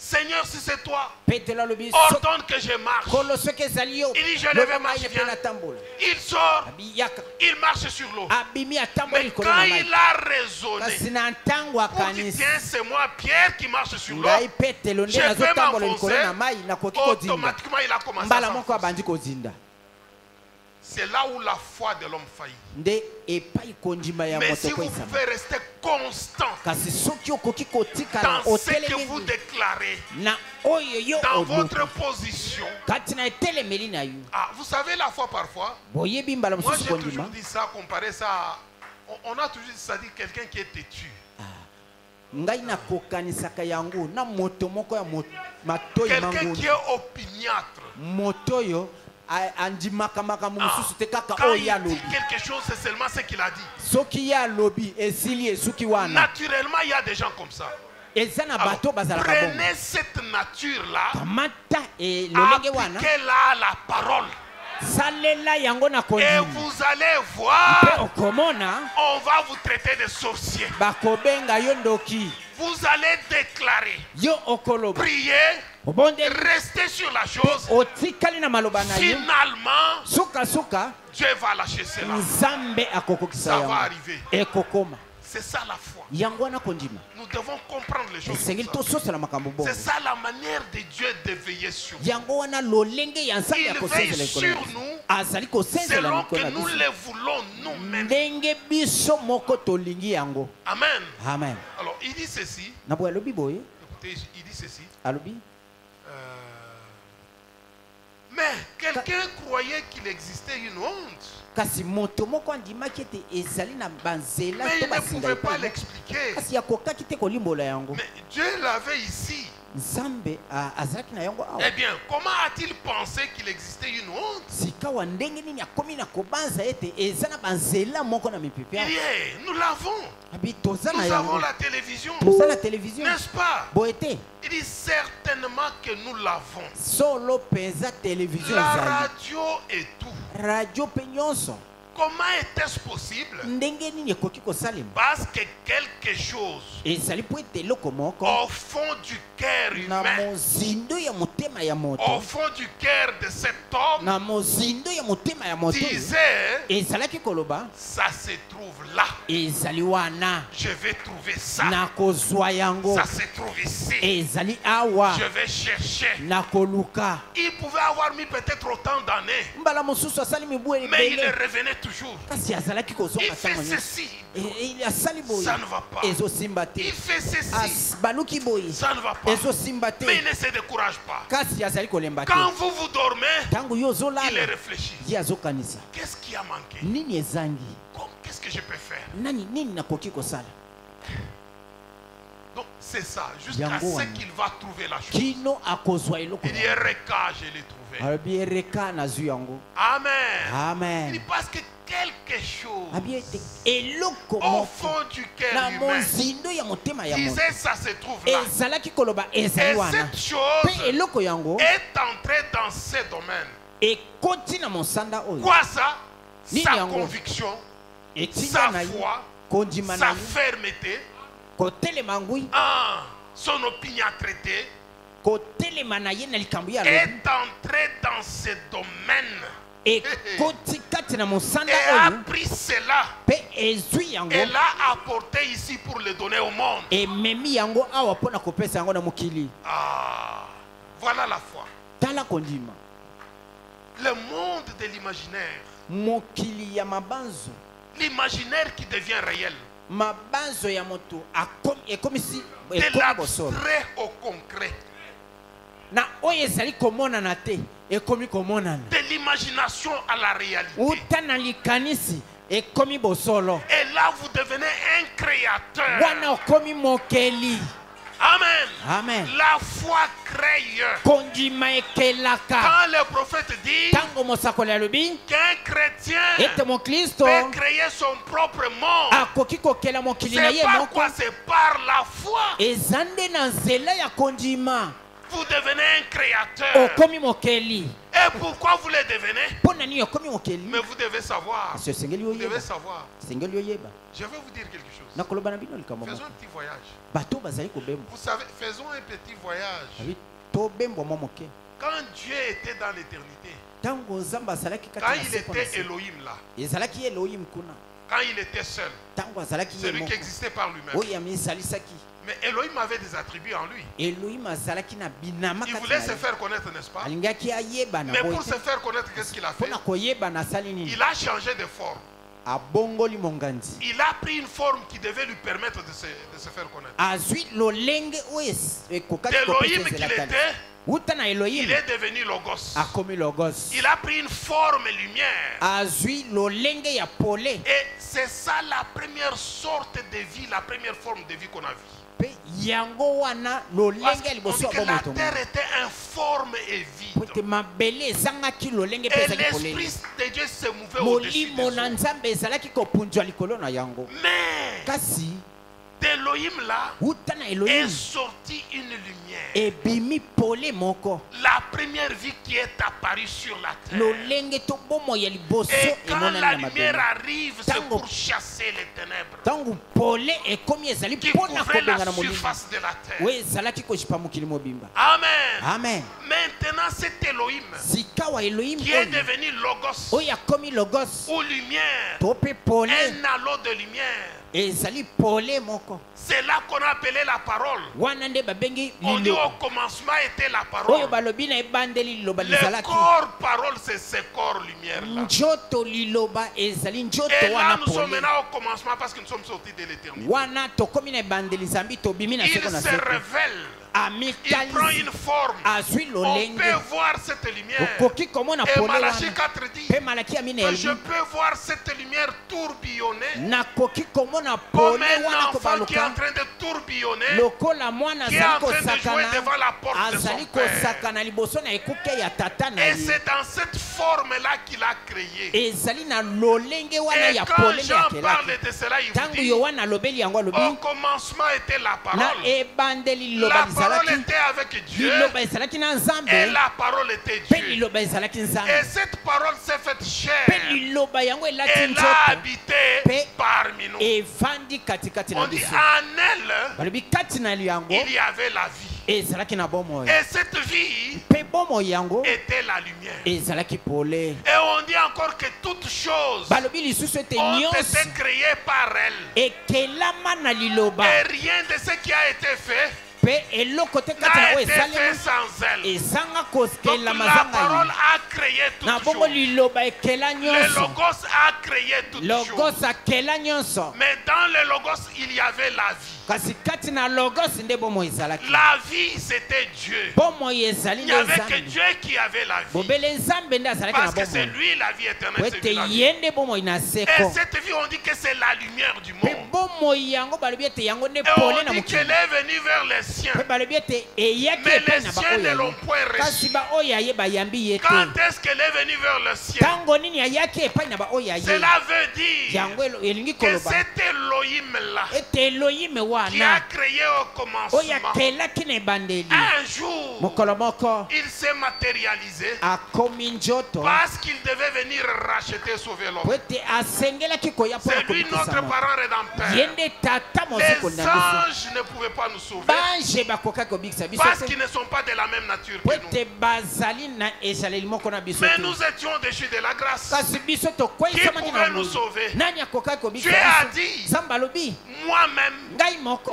Seigneur, si c'est toi, petelo alobi ordonne que je marche. kolo soki ezali yo Il dit, je loba lève ma ngai ne mpe natambola Il sort, abiyaka il marche sur l'eau. abimi atamboli Mais likolo quand na mai il a raisonné, kasi na ntango pour dire, akanisi tiens, c'est moi, Pierre, qui marche sur l'eau, ngai petelo nde je peux nazotambola likolo na mai m'enfoncer. nakoki kozinda Automatiquement, il a commencé à mbala moko s'enfoncer. abandi kozinda C'est là où la foi de l'homme faillit. nde epai kondima ya Mais moto si vous koyisama pouvez rester constant kasi soki okoki kotikala dans ce que vous otelemeli déclarez, na oyo yo dans oluka votre position, kati na etelemeli na yo vous savez, la foi parfois, boyebi mbala moi mosusu j'ai kondima toujours dit ça, comparé ça à, on a toujours dit ça, dit quelqu'un qui est têtu. ngai nakokanisaka yango na moto moko ya matoyi Quelqu'un mango qui est opiniâtre. moto oyo andimaka makambo mosusu te kaka Quand oyo il ye dit alobi quelque chose, c'est seulement ce qu'il a dit. soki ye alobi esili esuki wana Naturellement, il y a des gens comme ça. eza na Alors, bato bazalaka bongo prenez cette nature-là, kamata lolenge wana appliquez-la à la parole. salela yango na Et kondima vous allez mpe voir, okomona on va vous traiter de sorcier. bakobenga yo ndoki Vous allez déclarer, yo okoloba prier, obondeli rester sur la chose. otikali na maloba na yo Finalement, sukasuka Dieu va lâcher cela. nzambe akokokisa Ça va yango arriver. ekokoma C'est ça la foi. yango wana kondima Nous devons comprendre les choses. esengeli comme ça. tososela makambo bongo C'est ça la manière de Dieu de veiller sur nous. yango wana lolenge ya nzambe ya Il kosenzela veille likolo sur na nous biso. azali kosenzela selon likolo que na nous biso le voulons nous-mêmes. ndenge biso moko tolingi yango Amen. amen Alors, il dit ceci. na boye alobi boye Écoutez, il dit ceci. alobi Mais quelqu'un croyait qu'il existait une honte. kasi moto moko andimaki ete ezali na banzela Mais to il ne basinga pouvait pas epai moko. l'expliquer. kasi akokaki te kolimbola yango Mais Dieu l'avait ici. nzambe azalaki na yango awa Eh bien, comment a-t-il pensé qu'il existait une honte? sika wa ndenge nini akomi na kobanza ete eza na banzela moko na mipepe Il awa dit, hey, nous l'avons. abi toza na Nous avons yango la télévision. toza na televizio N'est-ce pas? boye te Il dit certainement que nous l'avons. solo mpenza televizio La ezali radio et tout. radio mpe nyonso Comment était-ce possible? ndenge nini ekoki kosalema Parce que quelque chose ezali po ete eloko moko au fond du cœur na humain, mozindo ya motema ya au moto fond du cœur de cet homme, na mozindo ya motema ya moto disait, ezalaki koloba ça se trouve là. ezali wana Je vais trouver ça. nakozwa yango Ça se trouve ici. ezali awa Je vais chercher. nakoluka Il pouvait avoir mis peut-être autant d'années, mbala mosusu asali mibu mais il ebele revenait toujours. kasi azalaki Il kozonga fait ntango nyonso ceci, asali boye ça ne va pas. ezosimba te Il fait ceci, baluki boye ça ne va pas. ezosimba te Mais il ne se décourage pas. kasi azali kolemba te Quand vous dormez, ntango yo il ozolala réfléchit. ye azokanisa Qu'est-ce qui a manqué? nini ezangi Qu'est-ce que je peux faire? nini nakoki kosala Donc c'est ça, jusqu'à Yango ce wana. qu'il va trouver la chose. kino akozwa eloko Il dit Ereka, je l'ai trouvé. alobi ereka nazwi yango Amen. Il amen dit parce que quelque chose abi ete eloko au moko fond du cœur na humain mozindo ya motema ya moto disait ça se trouve là. ezalaki koloba ezali Et wana cette mpe chose eloko yango est entrée dans ce domaine. ekoti na mosanda oyo Quoi ça? Nini Sa yango? conviction, etinda sa na ye foi, kondima na sa ye fermeté, kotelema ngwi son opiniâtreté kotelema na ye na likambo ye alobi est entrée dans ce domaine ekoti kati na mosanda et a oyo pris cela mpe ezwi yango et l'a apporté ici pour le donner au monde. ememi yango awa mpo na kopesa yango na mokili Voilà la foi. tala kondima Le monde de l'imaginaire. mokili ya mabanzo L'imaginaire qui devient réel. mabanzo ya moto ekomisi De ekomi bosolo l'abstrait au concret. na oyo ezali komonana te ekomi komonana De l'imagination à la réalité. uta na likanisi ekomi bosolo Et là, vous devenez un créateur. wana okomi mokeli Amen. amen La foi crée. kondima ekelaka Quand le prophète dit ntango mosakoli alobi qu'un chrétien ete mokristo peut créer son propre monde, akoki kokela mokili na c'est ye par moko quoi? C'est par la foi. eza nde na nzela ya kondima Vous devenez un créateur. okomi mokeli Et Mais pourquoi vous les devenez? Mais vous devez savoir. Vous devez savoir. Je vais vous dire quelque chose. Faisons un petit voyage. Vous savez, faisons un petit voyage. Quand Dieu était dans l'éternité, quand il était Elohim là, quand il était seul, celui qui existait par lui-même. Mais Elohim avait des attributs en lui. Il voulait se faire connaître, n'est-ce pas? Mais pour se faire connaître, qu'est-ce qu'il a fait? Il a changé de forme. Il a pris une forme qui devait lui permettre de se faire connaître. D'Elohim qu'il était, il est devenu Logos. Il a pris une forme lumière. Et c'est ça la première sorte de vie, la première forme de vie qu'on a vue. Parce qu'on dit que la terre était informe et vide. Et l'esprit de Dieu se mouvait au-dessus des eaux. Mais d'Elohim là est sortie une lumière. La première vie qui est apparue sur la terre. Et quand la lumière arrive, c'est pour chasser les ténèbres qui couvraient la surface de la terre. Amen. Amen. Maintenant cet Elohim qui est devenu Logos ou lumière, un halo de lumière. C'est là qu'on a appelé la parole. On dit au commencement était la parole. Le corps parole, c'est ce corps lumière là. Et là nous sommes maintenant au commencement parce que nous sommes sortis de l'éternité. Il se révèle. Il prend une forme. On peut voir cette lumière. Et Malachie 4 dit que je peux voir cette lumière tourbillonner comme un enfant qui est en train de tourbillonner, qui est en train de jouer devant la porte de son père. Et c'est dans cette forme-là qu'il a créé. Et quand Jean parle de cela, il vous dit au commencement était la parole. La parole était avec Dieu et la parole était Dieu. Et cette parole s'est faite chair. Elle a habité parmi nous. On dit en elle, il y avait la vie. Et cette vie était la lumière. Et on dit encore que toutes choses ont été créées par elle. Et rien de ce qui a été fait n'a été fait sans elle. Donc la parole a créé toutes choses. Le Logos a créé toutes choses. Mais dans le Logos, il y avait la vie. La vie, c'était Dieu. Il n'y avait que Dieu qui avait la vie. Parce que c'est lui la vie éternelle. Et cette vie, on dit que c'est la lumière du monde. Et on dit qu'elle est venue vers les siens. Mais les siens ne l'ont point reçue. Quand est-ce qu'elle est venue vers le ciel? Cela veut dire que cet Elohim-là qui a créé au commencement, un jour, il s'est matérialisé parce qu'il devait venir racheter, sauver l'homme. C'est lui notre parent rédempteur. Les anges ne pouvaient pas nous sauver parce qu'ils ne sont pas de la même nature que nous. Mais nous étions déchus de la grâce. Qui pouvait nous sauver? Dieu a dit, moi-même,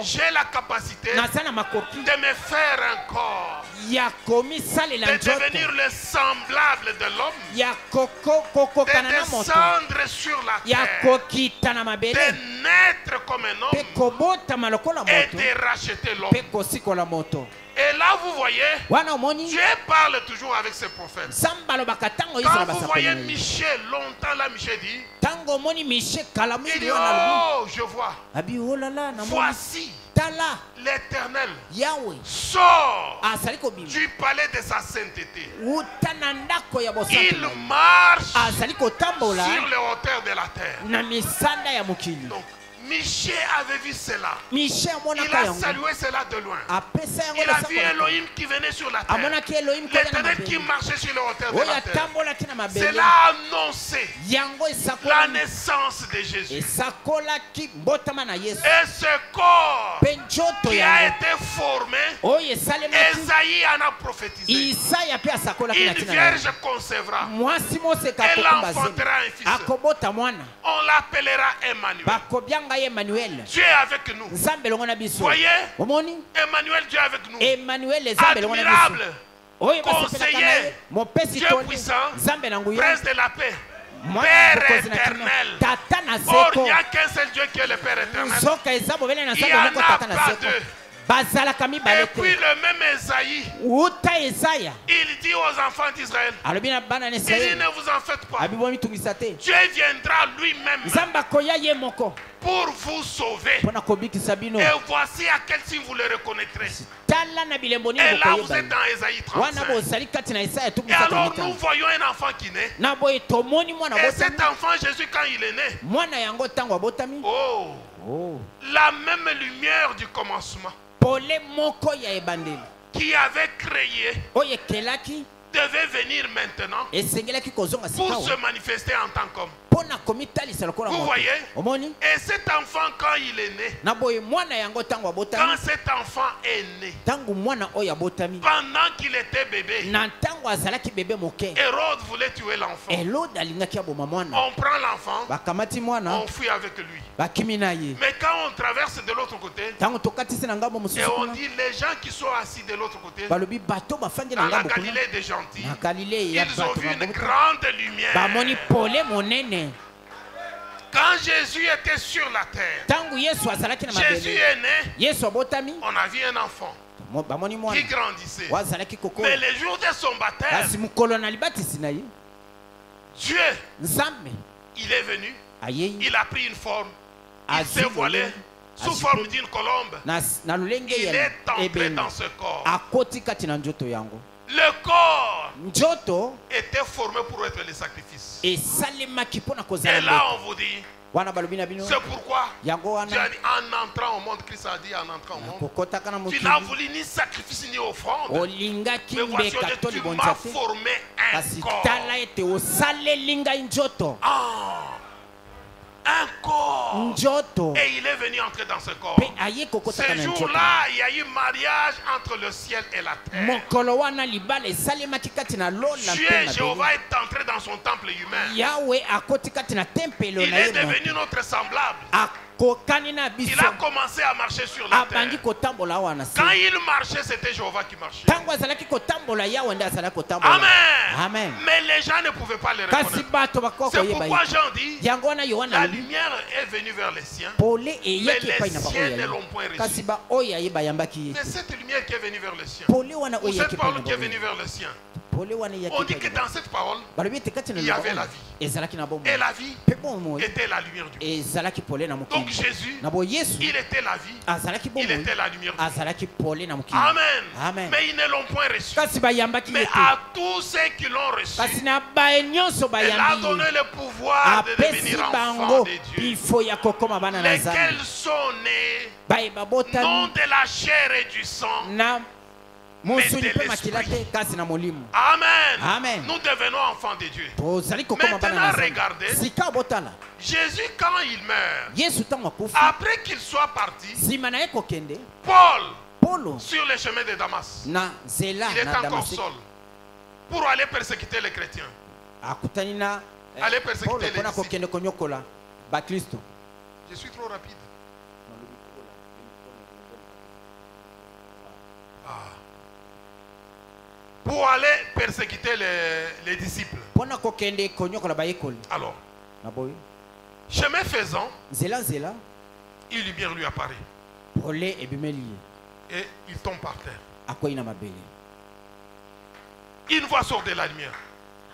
j'ai la capacité de me faire un corps, de devenir le semblable de l'homme, de descendre sur la terre, de naître comme un homme et de racheter l'homme. Et là, vous voyez, Dieu parle toujours avec ses prophètes. Quand vous voyez Michel, longtemps là, Michel dit, il dit, oh, je vois, voici l'Éternel sort du palais de sa sainteté. Il marche sur les hauteurs de la terre. Donc, Michel avait vu cela. Michel Il amonaka a yango salué cela de loin. apesa yango Il a na vu sako Elohim qui venait sur la terre. amonaki Elohim koya na L'éternel qui mabele marchait sur le hauteur de oyo la terre. atambolaki na mabele Cela a annoncé yango la esakolaki naissance de Jésus. esakolaki mbotama na Yesu Et ce corps mpe nzoto qui a yango été formé, oyo esalemaki Esaïe en a prophétisé. Isaya mpe asakolaki na Une ntina na yango vierge concevra. mwasi moseka Elle akokumba zemi enfantera un fils. akobota mwana On l'appellera Emmanuel. bakobianga ye Emmanuel Dieu est avec nous. nzambe elongo na biso Voyez, omoni Emmanuel, Dieu est avec nous. Emmanuel ezambe elongo na biso Admirable, oyo basepelaka na ye conseiller, mopesi Dieu toli puissant, nzambe na nguya prince de la paix, mwana Père mokonzi na kimia éternel. tata na Or, il seko n'y a qu'un seul Dieu qui est le Père éternel. nzoka eza bobele na Il y nzambe en moko a tata na pas seko deux. bazalaka Et mibale puis te le même Esaïe, uta ezaya il dit aux enfants d'Israël, alobi na bana na il dit israeli ne vous en faites pas. abi bomitungisa te Dieu viendra lui-même nzambe akoya ye moko pour vous sauver. mpona kobikisa bino Et voici à quel signe vous le reconnaîtrez. tala na bilembo nini Et là, vous êtes bokoyeba dans Esaïe wana 35. bozali kati na Isaya Et alors, nous 35 voyons un enfant qui naît. na boye tomoni mwana Et botami cet enfant, Jésus, quand il est né, mwana yango ntango abotami oh, oh. la même lumière du commencement pole moko ya ebandeli qui avait créé oyo ekelaki devait venir maintenant esengelaki kozonga pour sikawa se manifester en tant qu'homme. mpona komitalisa lokola Vous moto voyez? omoni Et cet enfant, quand il est né, na boye mwana yango ntango quand abotami cet enfant est né, ntango mwana oyo abotami pendant qu'il était bébé, na ntango azalaki bebe moke Hérode voulait tuer l'enfant. elode alingaki aboma mwana On prend l'enfant, bakamati mwana on fuit avec lui. bakimi na ye Mais quand on traverse de l'autre côté, ntango tokatisi na ngambo et mosusu on kuna dit les gens qui sont assis de l'autre côté, balobi bato bafandi na dans la ngambo kuna Galilée des gentils, na galilei ya ils ont bato vu une bango grande lumière. bamoni pole monene Quand Jésus était sur la terre, ntango yesu azalaki na Jésus mabele est né, yesu abotami on a vu un enfant bamoni qui mwana grandissait. wazalaki Mais kokola le jour de son baptême, kasi mokolo na libatisi na ye Dieu, nzambe il est venu, ayei il a pris une forme, il azwi s'est voilé lolenge, sous azwi forme pe- d'une colombe. na lolenge Il ya est entré ebeni dans ce corps. akoti kati na nzoto yango Le corps nzoto était formé pour être le sacrifice. esalemaki mpona Et kozala là, ndoto on vous dit, wana balobi na bino c'est pourquoi yango Dieu a wana dit en entrant au monde, Christ a dit en entrant au monde, kokotaka na tu mokili n'as voulu ni sacrifice ni offrande. olingaki Mais voici, mbeka to tu libonza m'as te formé un kasi corps. tala ete osaleli ngai nzoto Ah, un corps. nzoto Et il est venu entrer dans ce corps. mpe aye kokotaka Ce na nzoto jour-là, il y a eu mariage entre le ciel et la terre. mokolo wana libala esalemaki kati na lola Dieu, mpe Jéhovah, mabele est entré dans son temple humain. yawe akoti kati na tempelo Il na est ye devenu notre semblable. akokani na Il biso a commencé à marcher sur la terre. abangi kotambola awa na se Quand il marchait, c'était Jéhovah qui marchait. ntango azalaki kotambola yawe nde azalaki kotambola Amen. Amen. Mais les gens ne pouvaient pas le kasi reconnaître. bato bakoka C'est koyeba pourquoi ye Jean dit, yango wana yohana la alobi lumière est venue vers les siens, pole mais eyaki epai les na siens ne baoyo l'ont point reçu. kasi baoyo aye bayambaki ye C'est cette lumière qui est venue vers les siens. pole wana Ou oyo cette eyaki epai parole na qui est baoyo venue vers les siens. pole wana eyaki On dit epai que na baoyo dans cette parole, balobi ete kati na il y liloba avait la wana vie. ezalaki na bomo Et la vie mpe bomoi était la lumière du monde. ezalaki pole na Donc mokili Jésus, na boye yesu il était la vie, azalaki il bomoi était la lumière du monde. azalaki pole na mokili Amen. Amen. Mais ils ne l'ont point reçu. kasi bayambaki ye Mais te à tous ceux qui l'ont reçu, kasi na baye nyonso elle a bayambi donné ye le pouvoir de apesi devenir enfants bango de Dieu. bifo ya kokoma bana na nzambe Lesquels sont nés baye non babotami de la chair et du sang. na mosuni Mais de mpe makila te kasi na molimo Amen. Amen. Nous devenons enfants de Dieu. tozali kokoma bana na Maintenant, nzambe regardez. sika botala Jésus, quand il meurt, yesu ntango akufi après qu'il soit parti, nsima na ye kokende Paul, polo sur le chemin de Damas, na nzela il est na encore damasik seul pour aller persécuter les chrétiens. akutani na Allez persécuter polo les mpona disciples. kokende konyokola bakristo Je suis trop rapide. Pour aller persécuter les disciples. mpona kokende konyokola bayekoli Alors, na boye chemin faisant, nzela nzela une lumière lui apparaît pole ebimeli ye et il tombe par terre. akwei na mabele Une voix sort de la lumière.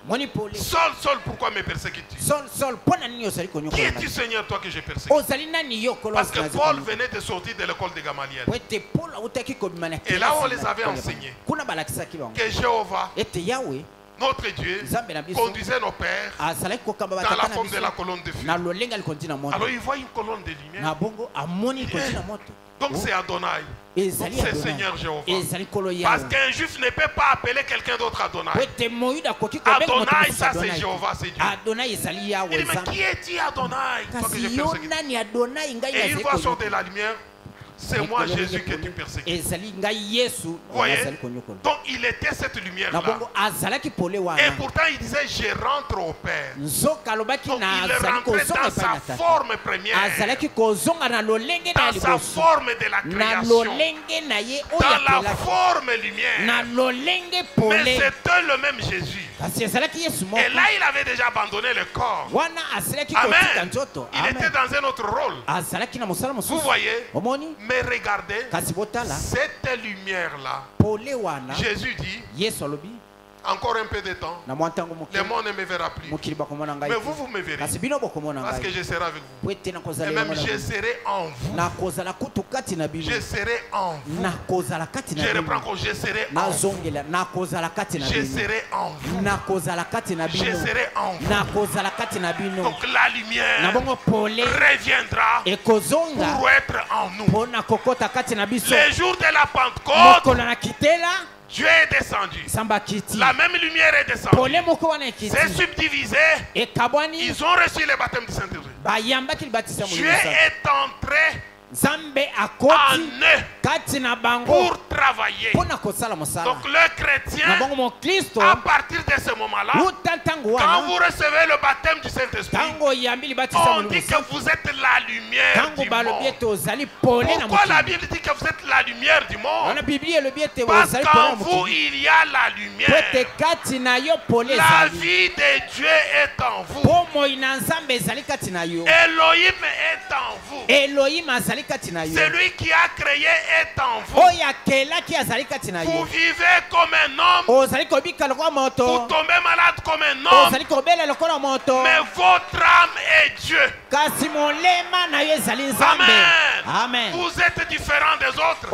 moni pole Saul, Saul, pourquoi me persécutes-tu? sol mpona nini ozali Qui konyokola es-tu, ngai? Seigneur, toi que je persécute? ozali nani yo Parce que kolosi Paul venait de sortir de l'école de Gamaliel. po ete polo autaki kobima na Et là, on kelasi les na avait ekolo ya enseignés. bana. kuna balakisaki bango Que Jéhovah ete yawe notre Dieu conduisait nos pères dans la forme de la colonne de feu. Alors il voit une colonne de lumière. Donc c'est Adonai. Donc c'est Seigneur Jéhovah. Parce qu'un juif ne peut pas appeler quelqu'un d'autre Adonai. Adonai, ça c'est Jéhovah, c'est Dieu. Il dit, mais qui est-il Adonai? Toi que j'ai persécuté. Et il voit sortir de la lumière. C'est moi Jésus que tu persécutes. Vous voyez? Donc il était cette lumière-là. Et pourtant il disait, je rentre au Père. Donc il rentrait dans sa forme première. Dans sa forme de la création. Dans la forme lumière. Mais c'était le même Jésus. Et là il avait déjà abandonné le corps. Amen. Il était dans un autre rôle. Vous voyez? Mais regardez, cette lumière-là, Jésus dit, encore un peu de temps, le monde ne me verra plus. Mais vous me verrez. Parce que je serai avec vous. Et même je serai en vous. Je serai en vous. Je reprends encore, je serai en vous. Je serai en vous. Je serai en vous. Donc la lumière reviendra pour être en nous. Le jour de la Pentecôte, Dieu est descendu. La même lumière est descendue. C'est subdivisé. Ils ont reçu le baptême du Saint-Esprit. Dieu est entré en eux pour travailler. Donc le chrétien, à partir de ce moment-là, quand vous recevez le baptême du Saint-Esprit, on dit que vous êtes la lumière du monde. Pourquoi la Bible dit que vous êtes la lumière du monde? Parce qu'en vous il y a la lumière. La vie de Dieu est en vous. Elohim est en vous. Celui qui a créé est en vous. Vous vivez comme un homme. Vous tombez malade comme un homme. Mais votre âme est Dieu. Amen. Vous êtes différents des autres.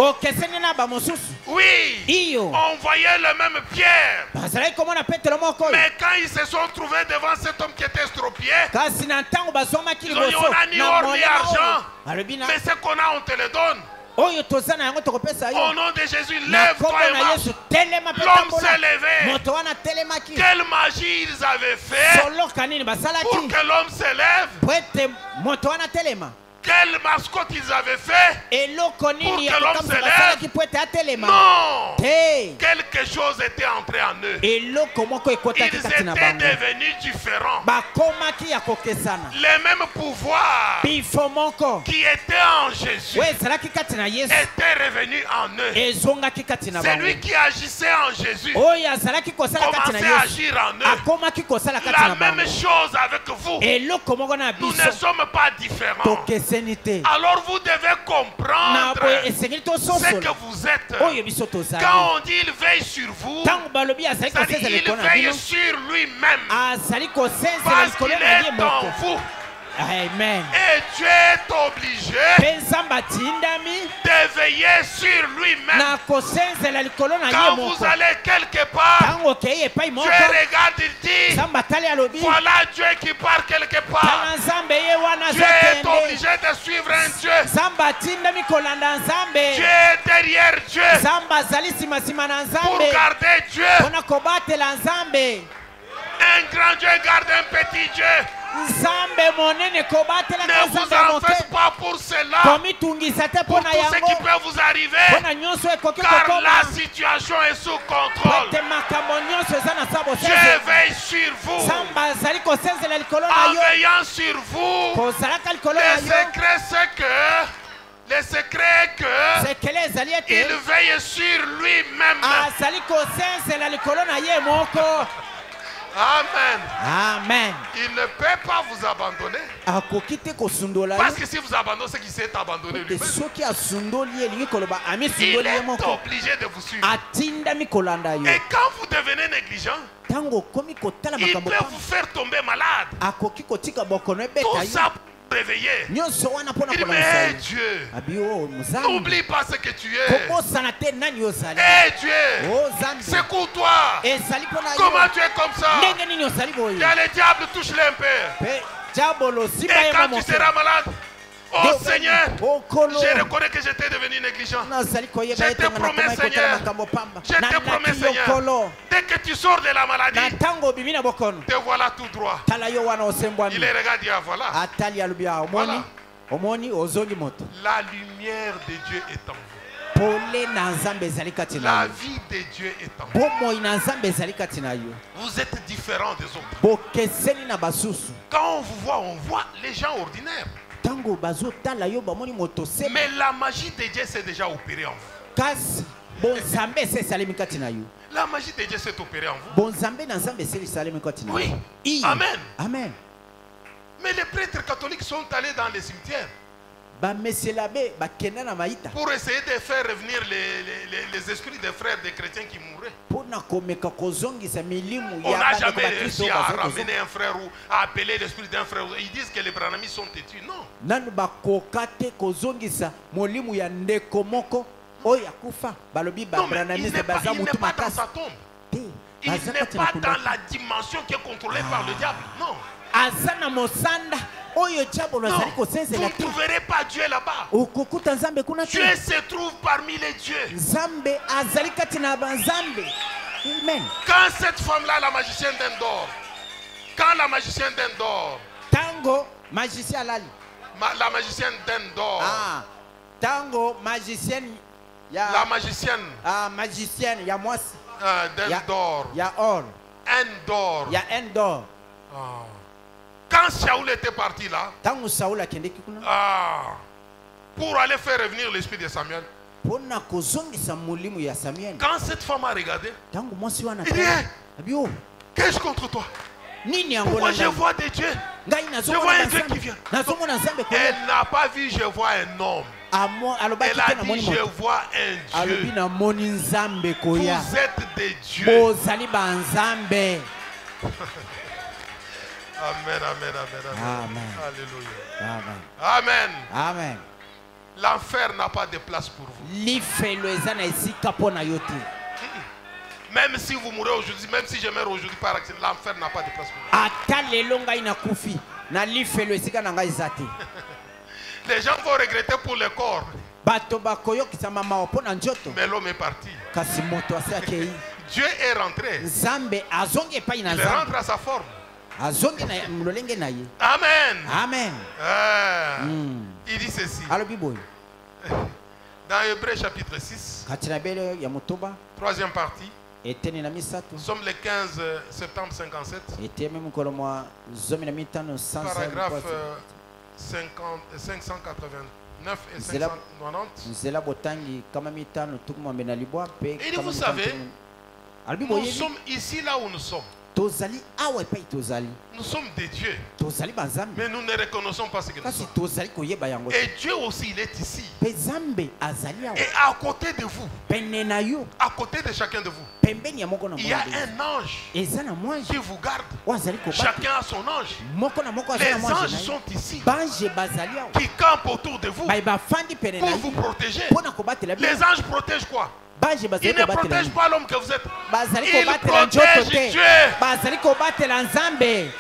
Oui. On voyait le même Pierre. Mais quand ils se sont trouvés devant cet homme qui était estropié, ils ont dit, on n'a ni or ni argent. Mais ce qu'on a, on te le donne. Au nom de Jésus, lève-toi et marche. L'homme s'est levé. Quelle magie ils avaient fait pour que l'homme se lève. Quelle mascotte ils avaient fait pour que l'homme se lève. Non. Quelque chose était entré en eux. Ils étaient devenus différents. Les mêmes pouvoirs qui étaient en Jésus étaient revenus en eux. Celui qui agissait en Jésus commençait à agir en eux. La même chose avec vous. Nous ne sommes pas différents. Alors vous devez comprendre ce que vous êtes. Quand on dit il veille sur vous, c'est-à-dire il veille sur lui-même. Parce qu'il est en vous. Amen. Et Dieu est obligé de veiller sur lui-même. Quand vous allez quelque part, Dieu regarde, il dit, voilà Dieu qui part quelque part. Dieu est obligé de suivre un Dieu. Dieu est derrière Dieu pour garder Dieu. Un grand Dieu garde un petit Dieu. Ne vous en faites pas pour cela, pour tout ce qui peut vous arriver, car la situation est sous contrôle. Dieu veille sur vous. En veillant sur vous, le secret est que il veille sur lui-même. Amen. Il ne peut pas vous abandonner. Parce que si vous abandonnez, c'est qu'il s'est abandonné lui-même. Il est obligé de vous suivre. Et quand vous devenez négligent, il peut vous faire tomber malade. Tout ça réveiller. nyonso wana mpona Il dit, kolamisa mais ye. Dieu, Abi o Nzambe. n'oublie pas ce que tu es. Kobosana te nani ozali. Eh Dieu, O Nzambe. secoue toi. Ezali mpona yo. Comment tu es comme ça? Ndenge nini ozali boye. Il y a le diable, touche-le un peu. Pe diabolo simba Et ye quand tu moke. seras malade, oh Seigneur, Okolo. je reconnais que j'étais devenu négligent. Nazali koyeba Je ete te nga nakoma promets, ekotala Seigneur. makambo pamba. Je te promets, Seigneur, Yokolo. dès que tu sors de la maladie, Na ntango obimi na bokono. te voilà tout droit. Tala yo wana osembwami. Il les regarde, dit, ah, voilà. Atali alubi a omoni. Omoni ozongi moto. La lumière de Dieu est en vous. Pole na Nzambe ezali kati na La yo. vie de Dieu est en vous. Bomoi na Nzambe ezali kati na yo. Vous êtes différents des autres. Bokeseni na basusu. Quand on vous voit, on voit les gens ordinaires. Tango bazotala yo bamoni moto se. Mais la magie de Dieu s'est déjà opérée en vous. Kasi bonzambe ese esalemi kati na yo. La magie de Dieu s'est opérée en vous. Bonzambe na Nzambe ese esalemi kati na yo. Oui. I. Amen. Amen. Mais les prêtres catholiques sont allés dans les cimetières Bameselabe bakenda na maita. pour essayer de faire revenir les esprits des frères des chrétiens qui mouraient. Pona komeka kozongisa milimu On ya n'a bana jamais ko réussi bakristo à bazo ramener un frère ou à appeler l'esprit d'un frère. Ils disent que les branamis sont têtus. Non. nanu bakoka te kozongisa molimu ya ndeko moko oyo akufa balobi Non, mais babranamiste il baza n'est mutu pas dans makasi sa tombe. te Il baza n'est kati na pas dans kunda la dimension qui est contrôlée par le diable. Non. aza na mosanda oyo diabolo Non. azali Vous kosenzela ne te trouverez pas Dieu là-bas. okokuta nzambe kuna te Dieu se trouve parmi les dieux. nzambe azali kati na banzambe amen. Quand cette femme-là, la magicienne d'Endor, quand la magicienne d'Endor, Tango magicien alali. la magicienne d'Endor, Ah, tango magicienne ya la magicienne magicienne ya mwasi d'Endor, ya or Endor. ya endor. Ah. Quand Saoul était parti là, Tango Saoul akendeki kuna pour aller faire revenir l'esprit de Samuel, pona kozongisa mulimu ya Samuel. quand cette femme a regardé, Tango mwasi wana il dit, abio qu'est-ce contre toi? nini yango Pourquoi na je vois des dieux? ngai Je vois un Dieu qui vient. nazomona nzambe ko Elle n'a pas vu, je vois un homme. alobaki Elle a te na dit, moni je moto vois un alobi Dieu. na moni nzambe koya Vous êtes des dieux. bozali banzambe. Amen, amen, amen, amen. Amen. Alléluia. Amen. Amen. Amen. L'enfer n'a pas de place pour vous. Lifelo eza na esika pona yo te. Même si vous mourrez aujourd'hui, même si je meurs aujourd'hui par accident, l'enfer n'a pas de place pour vous. Ata lelo ngai nakufi na lifelo esika na ngai eza te. Les gens vont regretter pour le corps, Bato bakoyokisa mama pona njoto mais l'homme est parti. kasi moto asi akei. Dieu est rentré. Nzambe azongi epai na Il nzambe rentre à sa forme. azongi na lolenge na ye. Amen. Amen. Il dit ceci. Alobi boye Dans Hébreux chapitre 6, kati na bele ya motoba troisième partie, eteni na misato nous sommes le 15 septembre 57, etemi mokolo mwa zomi na mitano paragraphe 589 et Zela- 590. nzela botangi kama mitano tuku mwambe na libwa pe Et kama vous mitano savez, tuku- alobi Nous boye sommes ici là où nous sommes. tozali awa epai tozali Nous sommes des dieux, tozali banzambe mais nous ne reconnaissons pas ce que nous kasi sommes. tozali koyeba yango te. Et Dieu aussi, il est ici. Pe nzambe azali awa Et à côté de vous, pene na yo à côté de chacun de vous, pembeni ya moko na il y a moko un ange eza na mwanji qui vous garde. oyo azali kobata Chacun a son ange. moko na moko aza Les na mwanji anges na ye sont ici, bange bazali awa qui campent autour de vous bai bafandi pene na pour vous ye protéger. mpona kobatela Les bino anges protègent quoi? bange Ils bazali ne kobatela protègent ye pas l'homme que vous êtes. bazali Ils kobatela nzoto protègent te Dieu. bazali kobatela nzambe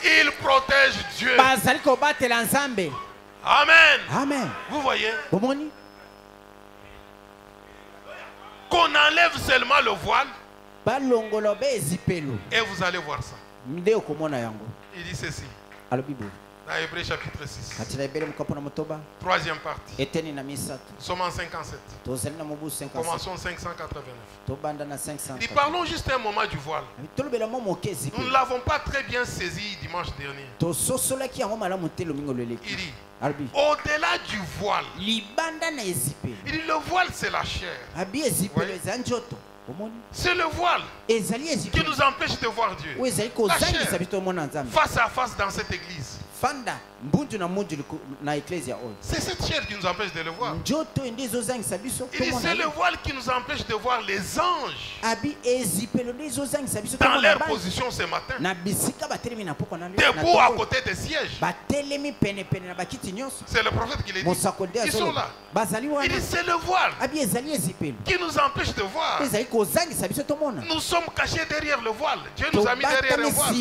Ils protègent Dieu. bazali kobatela nzambe. Amen. Amen. Vous voyez, Bomoni qu'on enlève seulement le voile balongolo be ezipelo et vous allez voir ça. nde okomona yango Il dit ceci alobi boye dans Hébreux chapitre 6, kati na ebele mokapo na motoba troisième partie. eteni na misato Nous sommes en 57. tozali na mobu 57 Commençons 589. tobanda na 500 Il dit, parlons juste un moment du voile. tolobela mwa moke Nous ne ezipelo l'avons pas très bien saisi dimanche dernier. tososolaki yango malamu te lomingo Il loleki dit, alobi au-delà du voile, libanda na ezipelo il dit, le voile c'est la chair. abi ezipelo Oui. eza nzoto omoni C'est le voile ezali qui ezipelo nous empêche de voir Dieu. oyo ezali kozangisa biso omona nzambe Face à face dans cette église. fanda mbundu na mundu na ecclesia oyo. C'est cette chair qui nous empêche de le voir. Njoto ndizo zangisa biso. Il dit c'est le voile qui nous empêche de voir les anges Abi ezipelo ndizo zangisa biso dans leur position ce matin. Na bisika batelemi na poko na debout à côté des sièges. Batelemi pene pene na bakiti nyonso. C'est le prophète qui les dit. Ils sont là. Il dit c'est le voile qui nous empêche de voir. Nous sommes cachés derrière le voile. Dieu nous a mis derrière le voile.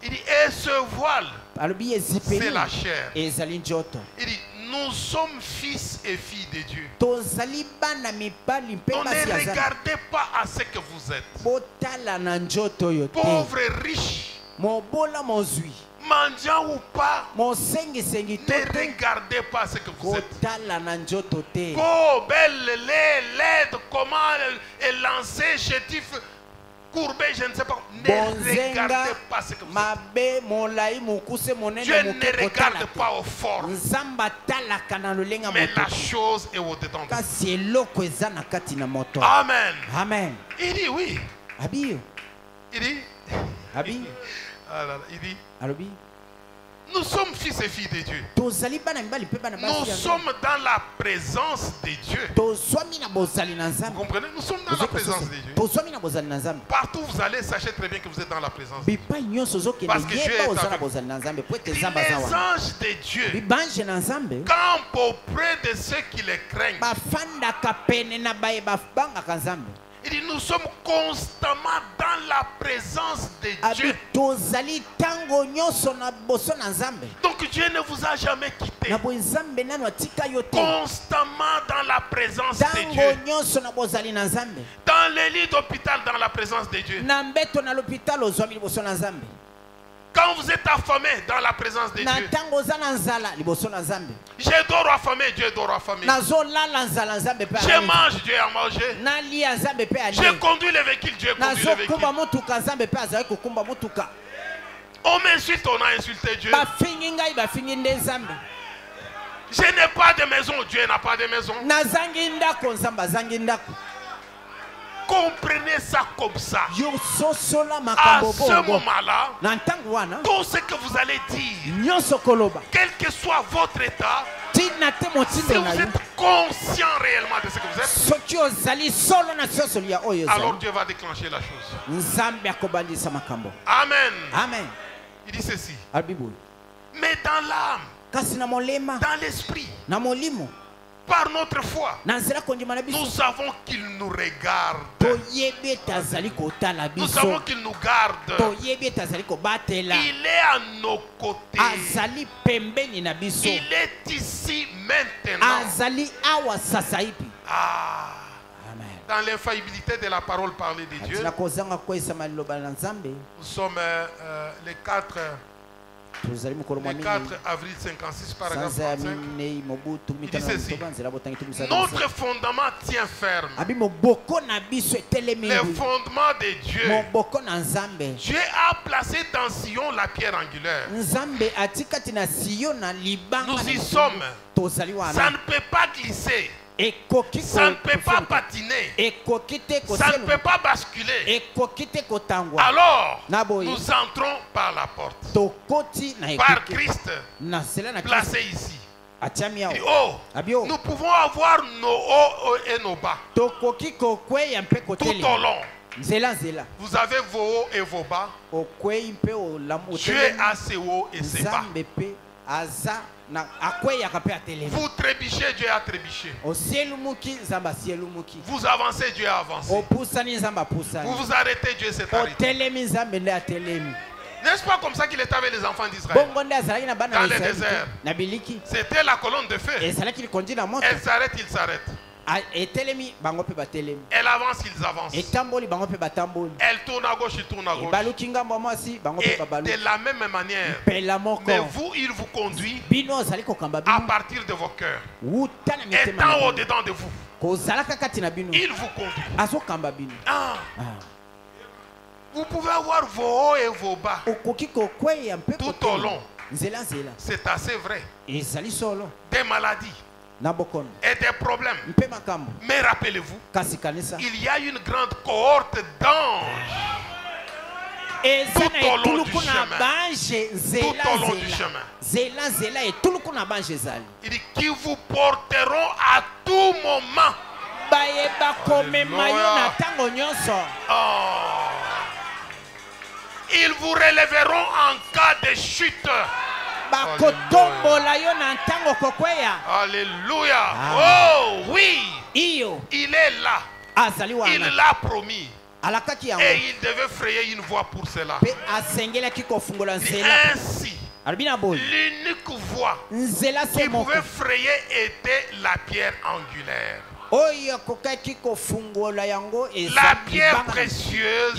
Il dit et ce voile, c'est la chair. Il dit nous sommes fils et filles de Dieu. Ne regardez pas à ce que vous êtes. Pauvres et riches, mendiant ou pas, ne regardez pas ce que vous êtes. Beau, belle, laide, comment est lancé, chétif, courbé, je ne sais pas. Ne regardez pas ce que vous êtes. Dieu ne regarde pas aux formes, mais la chose est au-dedans de vous. Amen. Amen. Il dit oui. Il dit nous sommes fils et filles de Dieu. Nous sommes dans la présence de Dieu. Vous comprenez? Nous sommes dans la présence de Dieu. Partout où vous allez, sachez très bien que vous êtes dans la présence de Dieu. Parce que Dieu est avec vous. Les anges de Dieu campent auprès de ceux qui les craignent. Il dit nous sommes constamment dans la présence de Dieu. Donc Dieu ne vous a jamais quitté. Constamment dans la présence de Dieu. Dans les lits d'hôpital, dans la présence de Dieu. Quand vous êtes affamé dans la présence de Dieu. Je dors affamé, Dieu dort affamé. Je mange, Dieu a mangé. Je conduis le véhicule, Dieu conduit le véhicule. On m'insulte, on a insulté Dieu. Je n'ai pas de maison, Dieu n'a pas de maison. Comprenez ça comme ça. À ce moment-là, tout ce que vous allez dire, quel que soit votre état, si vous êtes conscient réellement de ce que vous êtes, alors Dieu va déclencher la chose. Amen. Amen. Il dit ceci. Mais dans l'âme, dans l'esprit, par notre foi, nous savons qu'il nous regarde. Nous savons qu'il nous garde. Il est à nos côtés. Il est ici maintenant. Dans l'infaillibilité de la parole parlée de Dieu, nous sommes les 4 avril 56, paragraphe 35. Il dit ceci. Notre fondement tient ferme. Le fondement de Dieu. Dieu a placé dans Sion la pierre angulaire. Nous y sommes. Ça ne peut pas glisser. Ça ne peut pas patiner. Ça ne peut pas basculer. Alors, nous entrons par la porte. Par Christ, placé ici. Et nous pouvons avoir nos hauts et nos bas. Tout au long. Vous avez vos hauts et vos bas. Dieu a ses hauts et ses bas. Vous trébuchez, Dieu a trébuché. Vous avancez, Dieu a avancé. Vous vous arrêtez, Dieu s'est arrêté. N'est-ce pas comme ça qu'il était avec les enfants d'Israël dans le désert? C'était la colonne de feu. Elle s'arrête, il s'arrête. Elle avance, ils avancent. Elle tourne à gauche, il tourne à gauche. Et de la même manière, mais vous, il vous conduit à partir de vos cœurs. Étant au-dedans de vous, il vous conduit. Vous pouvez avoir vos hauts et vos bas tout au long. C'est assez vrai. Des maladies et des problèmes. Mais rappelez-vous, il y a une grande cohorte d'anges Tout au long du chemin. Tout au long du chemin. Il dit qui vous porteront à tout moment. Alléluia. Oh. Ils vous relèveront en cas de chute. Alléluia. Oh oui. Il est là. Il l'a promis. Et il devait frayer une voie pour cela. Ainsi, l'unique voie qui pouvait frayer était la pierre angulaire. La pierre précieuse,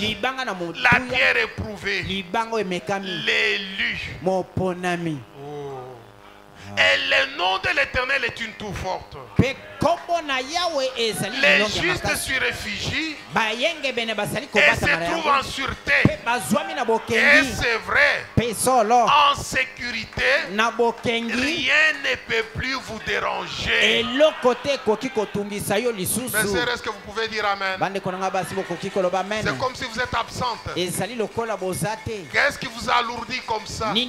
la pierre éprouvée, l'élu. Et le nom de l'Éternel est une tour forte. Les justes s'y réfugient et se trouvent en sûreté. Et c'est vrai, en sécurité, rien ne peut plus vous déranger. Mais c'est est-ce que vous pouvez dire Amen? C'est comme si vous êtes absente. Qu'est-ce qui vous alourdit comme ça? Vous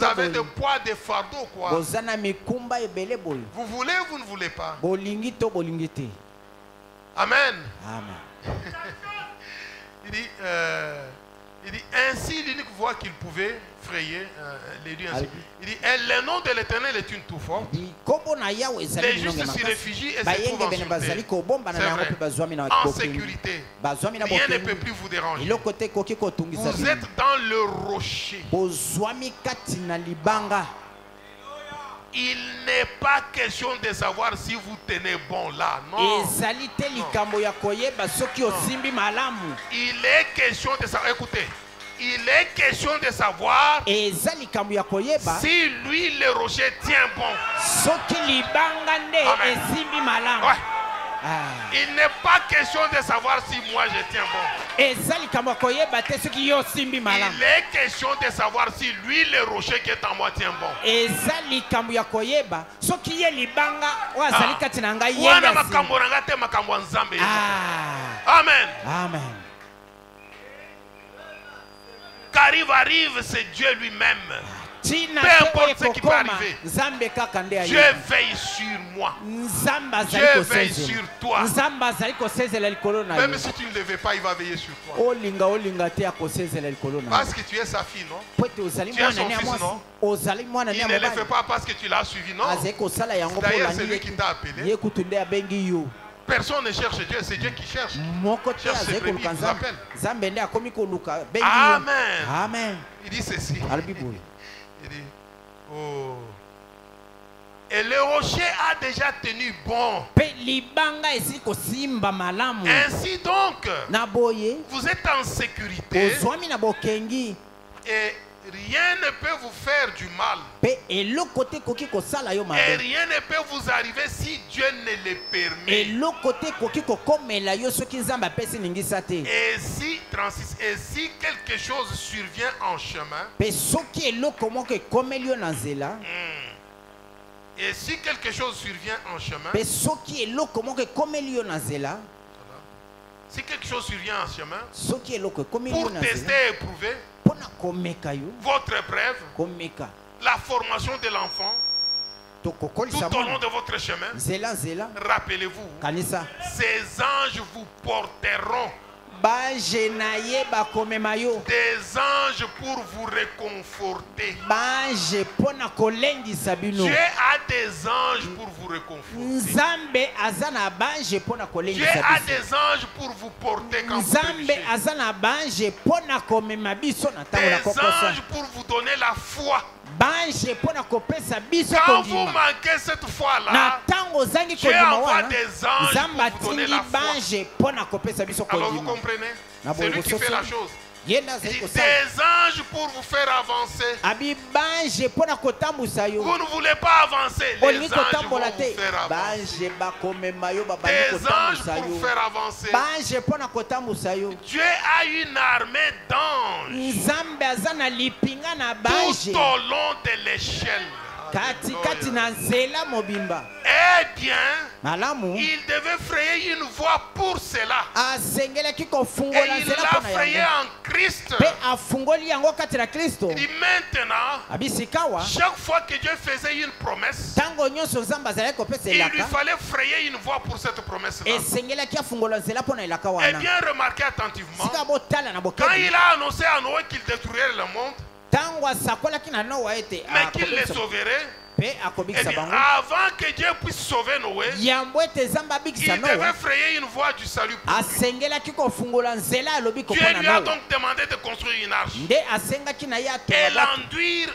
avez des poids, des fardeaux quoi? Vous voulez ou vous ne voulez pas? Amen. Il dit ainsi l'unique voie qu'il pouvait frayer les lieux ainsi. Il dit le nom de l'Éternel est une tour forte. Les justes s'y réfugient et se trouvent en sûreté. C'est vrai. En sécurité. Rien ne peut plus vous déranger. Vous êtes dans le rocher. Il n'est pas question de savoir si vous tenez bon là. Non. Il est question de savoir. Écoutez. Il est question de savoir si lui le rocher tient bon. Amen. Ouais. Il n'est pas question de savoir si moi je tiens bon. Il est question de savoir si lui le rocher qui est en moi tient bon. Amen. Amen. Qu'arrive, c'est Dieu lui-même. Peu importe ce qui peut arriver, Dieu veille sur moi. Dieu veille sur toi. Même si tu ne le veux pas, il va veiller sur toi. Parce que tu es sa fille, non? Tu es son fils, non? Il ne le fait pas parce que tu l'as suivi, non? D'ailleurs, c'est lui qui t'a appelé. Personne ne cherche Dieu, c'est Dieu qui cherche. Cherche ses brebis, il vous appelle. Amen. Amen. Il dit ceci. Il dit, oh. Et le rocher a déjà tenu bon. Ainsi donc, vous êtes en sécurité. Et rien ne peut vous faire du mal. Et rien ne peut vous arriver si Dieu ne le permet. Et si quelque chose survient en chemin, et si quelque chose survient en chemin, si quelque chose survient en chemin, pour tester et éprouver votre épreuve, la formation de l'enfant, tout au long de votre chemin, rappelez-vous, ces anges vous porteront. Des anges pour vous réconforter. Dieu a des anges pour vous réconforter. Dieu a des anges pour vous porter quand vous péchez. Des anges pour vous donner la foi. Quand vous manquez cette foi-là, Dieu envoie des anges pour vous donner la foi. Alors vous comprenez? C'est lui qui fait la chose. Des anges pour vous faire avancer. Vous ne voulez pas avancer. Les anges vont vous faire avancer. Des anges pour vous faire avancer. Dieu a une armée d'anges tout au long de l'échelle. Eh bien, il devait frayer une voie pour cela. Et il l'a frayé en Christ. Christ. pe afungoli yango kati na Kristo. Il dit maintenant, Abisikawa chaque fois que Dieu faisait une promesse, tango nyonso Nzambe azalaki kopesa il lui elaka fallait frayer une voie pour cette promesse-là. esengelaki afungola nzela mpo na elaka Et wana. bien remarquez attentivement, Sika botala na quand bokebi il a annoncé à Noé qu'il détruirait le monde, tango asakolaki na Noa ete mais qu'il les sauverait, pe eh akobikisa bien, bango avant que Dieu puisse sauver Noé, yambo ete Nzambe abikisa il devait Noa frayer une voie du salut pour lui. asengelaki kofungola nzela alobi Dieu kopona lui a Noa donc demandé de construire une arche nde asengaki na ye et atonga bato l'enduire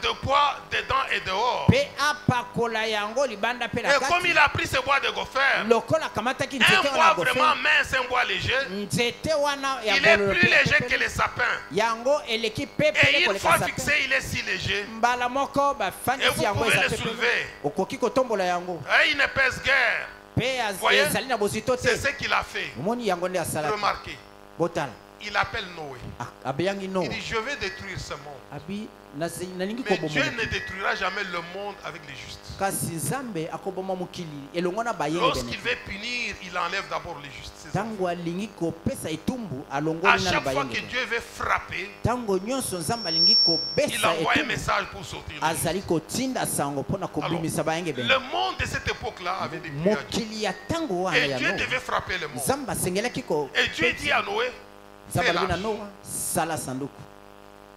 de bois dedans et dehors. pe apakola yango libanda pe na Et comme kati il a pris ce bois de gopher, lokola akamataki un nzete bois wana vraiment gofe mince, un bois léger, nzete wana ya il est bololo plus pe léger que pepele. les sapins. yango eleki Et pepele une koleka fois sapin fixé, il est si léger. mbala moko Et bafandisi vous yango pouvez eza le pepele soulever. okoki kotombola yango Et il ne pèse guère. pe Voyez, ezali na bozito te c'est ce qu'il a fait. omoni yango nde asalaki Remarquez, botala il appelle Noé. abeyangi Il Noa dit, je vais détruire ce monde. abi nalingi Mais koboma Dieu mokili. ne détruira jamais le monde avec les justes. kasi Nzambe akoboma mokili elongo na bayenge bene Lorsqu'il veut punir, il enlève d'abord les justes. C'est ça. tango alingi kopesa etumbu À alongoli na chaque fois bayenge que bene Dieu veut frapper, tango nyonso Nzambe alingi il kobesa envoie un etumbu message pour sortir les justes. azali kotinda sango mpona kobimisa bayenge bene Le monde de cette époque-là avait des puits à Dieu. mokili ya tango wana Et ya Dieu Noa devait frapper le monde. Nzambe asengelaki ko Et Dieu dit à Noé, Nzambe fais alobi na l'arche. Noa sala sanduku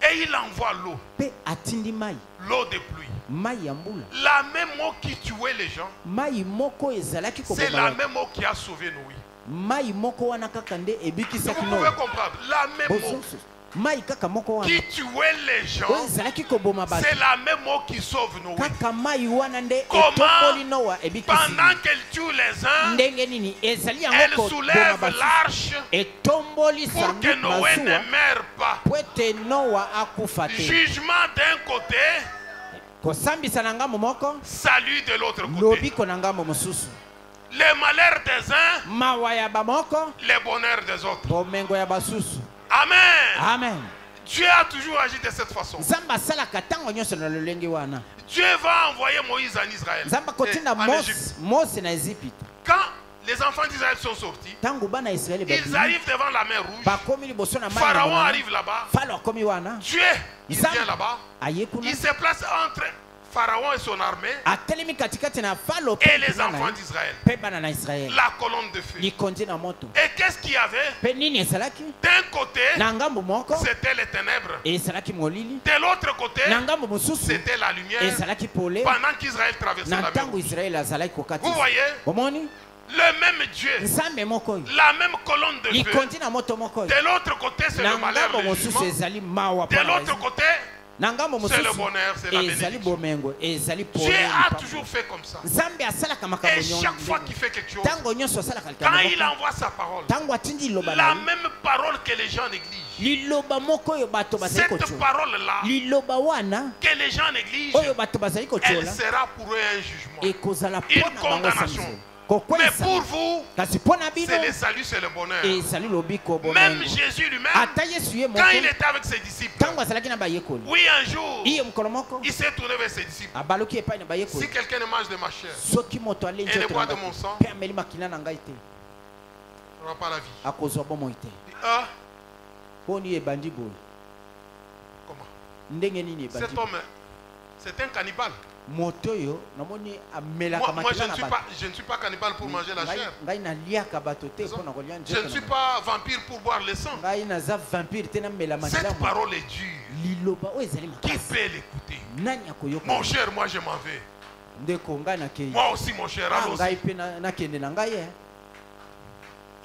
Et il envoie l'eau, mpe atindi mai l'eau de pluie. mai ya mbula La même eau qui tuait les gens, mai moko ezalaki c'est koboma la bato. même eau qui a sauvé Noé. mai moko wana kaka nde Vous ebikisaki pouvez Noa comprendre, la même eau bososo mai kaka moko wana qui tuait les gens, oyo ezalaki koboma bato c'est la même eau qui sauve Noé. kaka mai wana nde Comment? etomboli Noa ebikisi Pendant qu'elle tue les uns, ndenge nini ezali elle yango koboma soulève bato l'arche etomboli pour que sanduku Noé ne masuwa meure pas. po ete Noa akufa te Jugement d'un côté, kosambisa na ngambo moko salut de l'autre côté. lobiko na ngambo mosusu Le malheur des uns, mawa ya bamoko le bonheur des autres. bomengo ya basusu Amen. amen Dieu a toujours agi de cette façon. nzambe asalaka ntango nyonso na lolenge wana Dieu va envoyer Moïse en Israël. nzambe akotinda En Égypte. mose na ezipito Quand les enfants d'Israël sont sortis, ntango bana israeli ils babimi arrivent devant la mer rouge. bakomi liboso na mai ya Pharaon monana. arrive là-bas. falo akomi wana Dieu, il Nzambe vient là-bas. aye kuna Il se place entre Pharaon et son armée atelemi katikati na falo et les enfants d'Israël. mpe bana na israeli La colonne de feu. likondi na moto Et qu'est-ce qu'il y avait? mpe nini ezalaki D'un côté, na ngambo moko c'était les ténèbres. ezalaki molili De l'autre côté, na ngambo mosusu c'était la lumière. ezalaki pole Pendant qu'Israël traversait na la mer ntango rouge. israeli azalaki Vous kokatisa voyez, omoni le même Dieu, nzambe moko oyo la même colonne de feu. likondi na moto moko oyo De l'autre côté, c'est na le malheur, ngambo le mosusu jugement. ezali mawa De mpo na l'autre Israeli. côté, na ngambo c'est le mosusu bonheur, c'est la ezali bénédiction. bomengo ezali Dieu pole a lipa. toujours fait comme ça. nzambe asalaka makambo Et chaque fois nyonso qu'il fait quelque chose, ntango nyonso asalaka quand likambo il moko envoie sa parole, ntango atindi liloba la na ye même parole que les gens négligent, liloba moko oyo bato bazali cette kotiola parole-là liloba wana que les gens négligent, oyo bato bazali elle kotiola sera pour eux un jugement. ekozala Une mpona bango condamnation. sanzo Mais kokwesa pour vous, kasi mpona bino c'est le salut, c'est le bonheur. ezali lobiko Même bomengo Jésus lui-même, ata yesu ye quand moko il était avec ses disciples, ntango azalaki na bayekoli oui, un jour, iye mokolo moko il s'est tourné vers ses disciples. abaloki epai na Si bayekoli quelqu'un ne mange de ma chair, soki moto ale et ne nzoto boit na de mon ngai sang, mpe ameli makila na ngai te il n'aura pas la vie. akozwa bomoi te Il dit, ah, mponi ebandi boye comment? ndenge nini ebandi Cet homme, c'est un cannibale. moto oyo namoni amelaka Moi, makila na bato je ne suis pas cannibale pour manger la chair. ngai naliaka bato te Raison. mpona kolia Je ne nzoto suis na bato. pas vampire pour boire le sang. ngai naza vampire te namela makila Cette mo parole est dure. liloba oyo ezali Qui makasi peut l'écouter? nani akoyoka Mon cher, moi je m'en vais. ndeko ngai nakei Moi aussi, mon cher, Ah, allons-y. ngai mpe nakende na ngai ye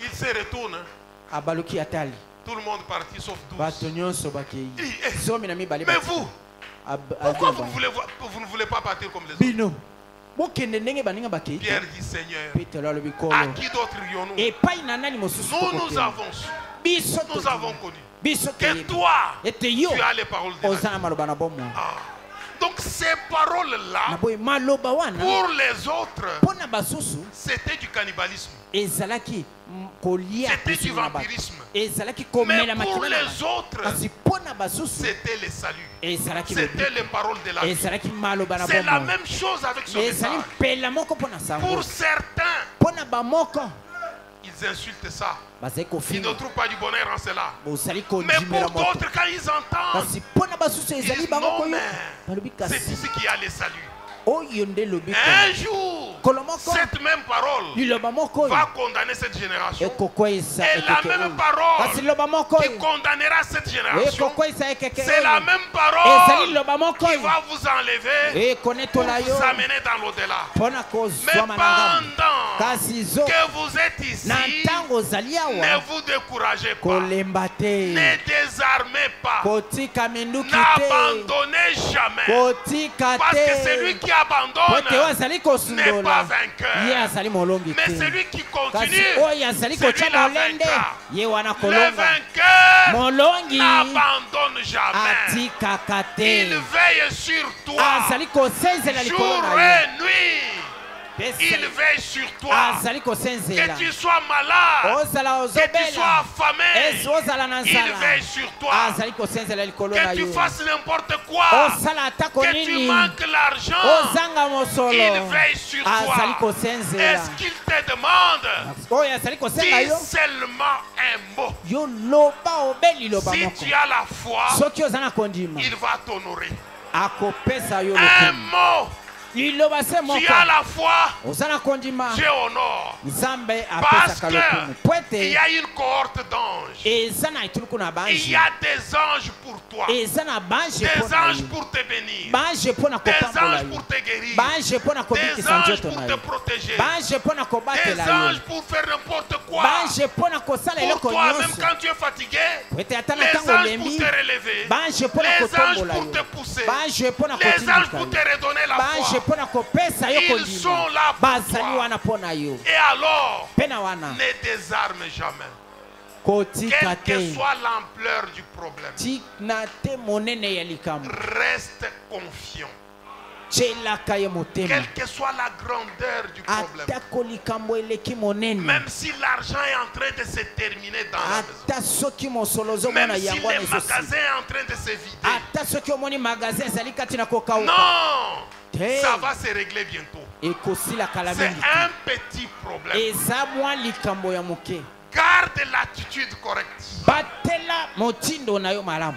Il se retourne. Hein. abaloki atali Tout le monde parti sauf 12. bato nyonso bakei Eh, zomi na mibale Mais bakei. vous, Ab- pourquoi albi vous ne voulez pas partir comme les autres? bino bokende ndenge baninga bakei te. Pierre dit, Seigneur, petelo alobi à kolo qui d'autre irions-nous? epai na nani mosusu Nous, nous tokokende? avons su, biso nous tokende. avons connu biso que toyebi toi, ete yo tu as les paroles de la oza vie. na maloba na bomoi Ah. Donc ces paroles-là, na boye maloba wana pour les autres, mpo na basusu c'était du cannibalisme. ezalaki kolia C'était du basusu na bato vampirisme. ezalaki Mais komela pour makila na les bato autres, kasi mpo na basusu c'était le salut. ezalaki C'était les paroles de la vie. ezalaki maloba na C'est la bomoi même chose avec ce ezali message. mpela moko mpo na sango Pour certains, mpo na bamoko ils insultent ça. bazali Ils ne kofinga trouvent pas du bonheur en cela. bozali Mais kondimela pour moto d'autres, quand ils entendent, kasi mpona basusu ils ezali disent bango non, koyo mais balobi c'est kasi ici qu'il y a le salut. oyo nde lobi Un jour, kolo moko cette même parole liloba moko oyo va condamner cette génération. ekokweyisa Et la ekeke même oyo parole kasi liloba moko qui oyo condamnera cette génération, ekokweyisa ekeke c'est la oyo même ezali parole liloba moko qui oyo va vous enlever pour ekonetola yo vous amener dans l'au-delà. mpona Mais kozwama na ngambo pendant kasi zo que vous êtes ici, na ntango ozali ne awa vous découragez pas. kolemba te Ne désarmez pas. kotika minduki te N'abandonnez jamais. kotika Parce que te celui qui po ete oyo abandonne azali n'est pas kosundola ye vainqueur. azali molongi Mais te celui qui kasi continue, oyo azali celui kotya la molende vaincra. ye wana Le kolonga vainqueur molongi n'abandonne jamais. atikaka Il te veille sur toi azali kosenzela likolo jour na yo et nuit. Il pesa veille sur toi. azali Que kosenzela tu sois malade, ozala que tu sois ozobela affamé, ozala na il nzala veille sur toi. azali kosenzela likolo na Que tu yo fasses n'importe quoi, osala atako que tu nini manques l'argent, ozanga mosolo il veille sur azali toi. kosenzela Est-ce qu'il te demande? oyo azali kosenga Dis yo seulement un mot. yo loba obeli loba Si moko tu as la foi, soki oza na kondima il va t'honorer. akopesa yo Un lokumu mot. liloba se Tu moko as la foi, oza na kondima Dieu honore. nzambe Parce apesaka lokumu po qu'il y ete a une cohorte d'anges. eza na etuluku na Il bange y a des anges pour toi. eza na bange Des mpo na anges yo pour te bénir. bange mpo na Des kopambola anges yo pour te guérir. bange mpo na Des kobikisa anges nzoto pour na te yo protéger. bange mpo na Des kobatela yo anges pour faire n'importe quoi. bange mpo na kosala Pour eloko toi, même nyonso quand tu es fatigué. po ete ata na Les ntango anges pour olembi te relever. bange mpo na Les anges kotombola pour yo te pousser. bange mpo na Les anges kotindika pour yo te redonner la bange foi. mpo na kopesa yo Ils sont kondima là pour bazali toi. wana mpo na yo Et alors, mpe na wana ne désarme jamais. kotika Quelle que te soit l'ampleur du problème, tina te monene ya likambo reste confiant. tyelaka ye motema Quelle que soit la grandeur du problème, atako likambo eleki monene même si l'argent est en train de se terminer dans la maison, ata soki mosolo même ozomona si yango wana le ezosi magasin est en train de se vider, ata soki omoni magasin ezali kati na kokauka non, te ça va se régler bientôt. ekosila kala C'est mingi un petit problème. eza mwa likambo ya moke Garde l'attitude correcte. batela motindo na yo malamu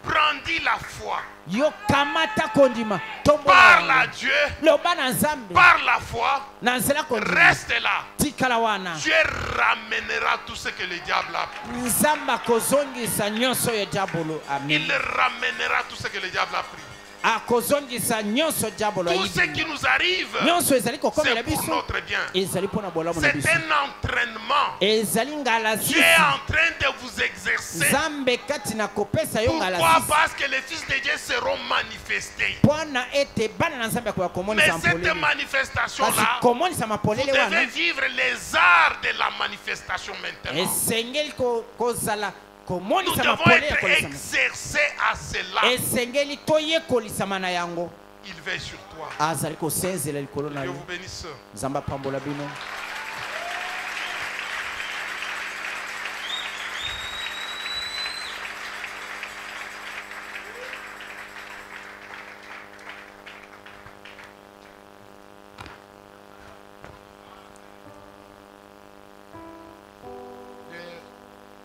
Brandis la foi. yo kamata kondima tombola Parle à yango. Dieu. loba na nzambe Par la foi, na nzela kondima reste là. tikala wana Dieu ramènera tout ce que le diable a pris. nzambe akozongisa nyonso oyo diabolo Il amemi ramènera tout ce que le diable a pris. akozongisa nyonso diabolo Tout ce ayibi qui nous arrive, nyonso ezali kokomela c'est pour biso notre bien. ezali mpo na bolamu na C'est biso un entraînement. ezali ngala Dieu sisi est en train de vous exercer. nzambe kati na kopesa yo ngala Pourquoi? sisi Parce que les fils de Dieu seront manifestés. mpona ete bana na nzambe akoya Mais komonisa cette mpolele kasi manifestation-là, komonisa vous mapolele devez wana vivre les arts de la manifestation maintenant. esengeli kozala Nous komonisa devons mapolele être ekolisama exercés à cela. esengeli toyekolisama na yango Il veille sur toi. azali kosenzela likolo na Dieu yo vous bénisse. nzambe apambola bino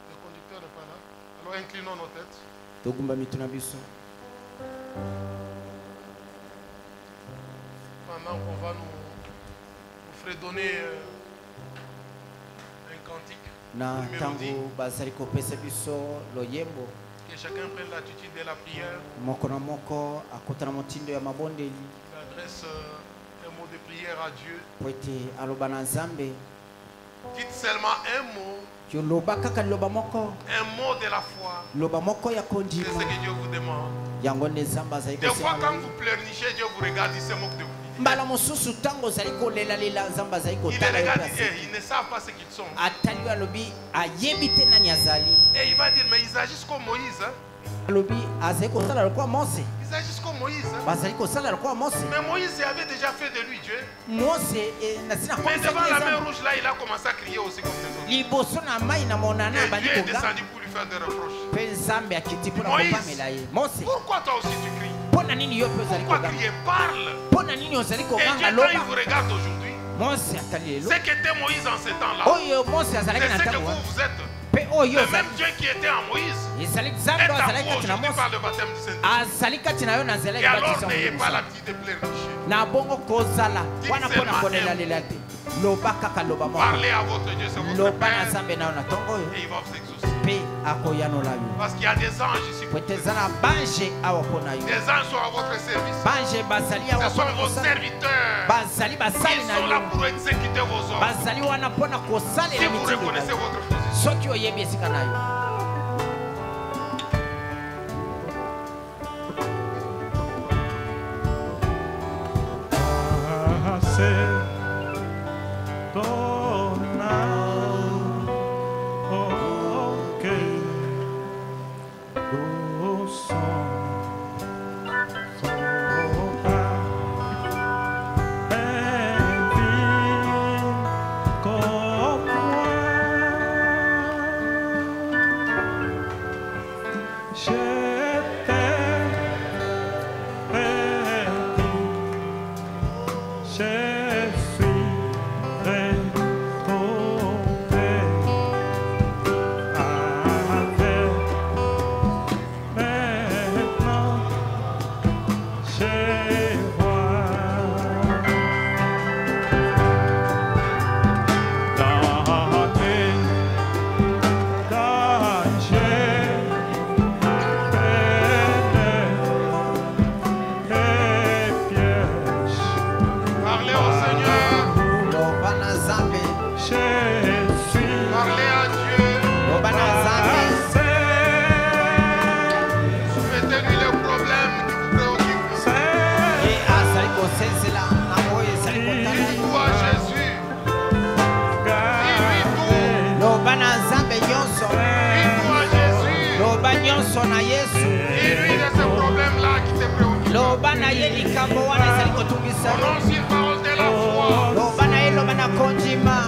Le conducteur n'est pas là. Alors inclinons nos têtes. togumba mitu na biso Pendant qu'on va nous fredonner un cantique. na Une mélodie. ntango bazali kopesa biso loyembo Que chacun prenne l'attitude de la prière. moko na moko akota na motindo ya mabondeli Il adresse un mot de prière à Dieu. po ete aloba na nzambe Dites seulement un mot. yo loba kaka liloba moko Un mot de la foi. loba moko ya C'est kondima ce que Dieu vous demande. yango nde nzambe azali Des fois, kosenga quand vous pleurnichez, Dieu vous regarde, il se moque de vous. mbala mosusu ntango ozali kolelalela nzambe azali Il kotala les yo regarde, mpe il dit, aseki. ils ne savent pas ce qu'ils sont. atali yo alobi ayebi te nani azali Et il va dire, mais ils agissent comme Moïse. Hein? alobi azali kosala lokola mose Ils agissent comme Moïse. Hein? bazali kosala lokola mose Mais Moïse avait déjà fait de lui Dieu. mose nasi Mais devant la mer nakomisaki rouge, là, il a commencé à crier aussi comme les autres. liboso na mai na monana Et abandi Dieu est koga descendu pour lui faire des reproches. mpe nzambe akiti mpona Moïse. kopamela ye mose Pourquoi toi aussi tu cries? mpo na nini yo mpe ozali Pourquoi koganga crier? Parle. mpo na nini ozali Et koganga Dieu, quand il loba vous regarde aujourd'hui, Ce qu'était Moïse en ce temps-là, c'est c'est ce que vous êtes. Le même Dieu qui était en Moïse est à vous aujourd'hui par le baptême du Saint-Esprit. Et alors n'ayez pas l'habitude de pleurnicher. Parlez à votre Dieu, c'est votre Père, et il va vous exaucer. Parce qu'il y a des anges ici. Des anges sont à votre service. Ce sont vos serviteurs. Ils sont là pour exécuter vos ordres. Si vous reconnaissez votre position.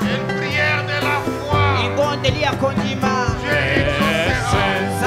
Une prière de la foi. Dieu exaucera.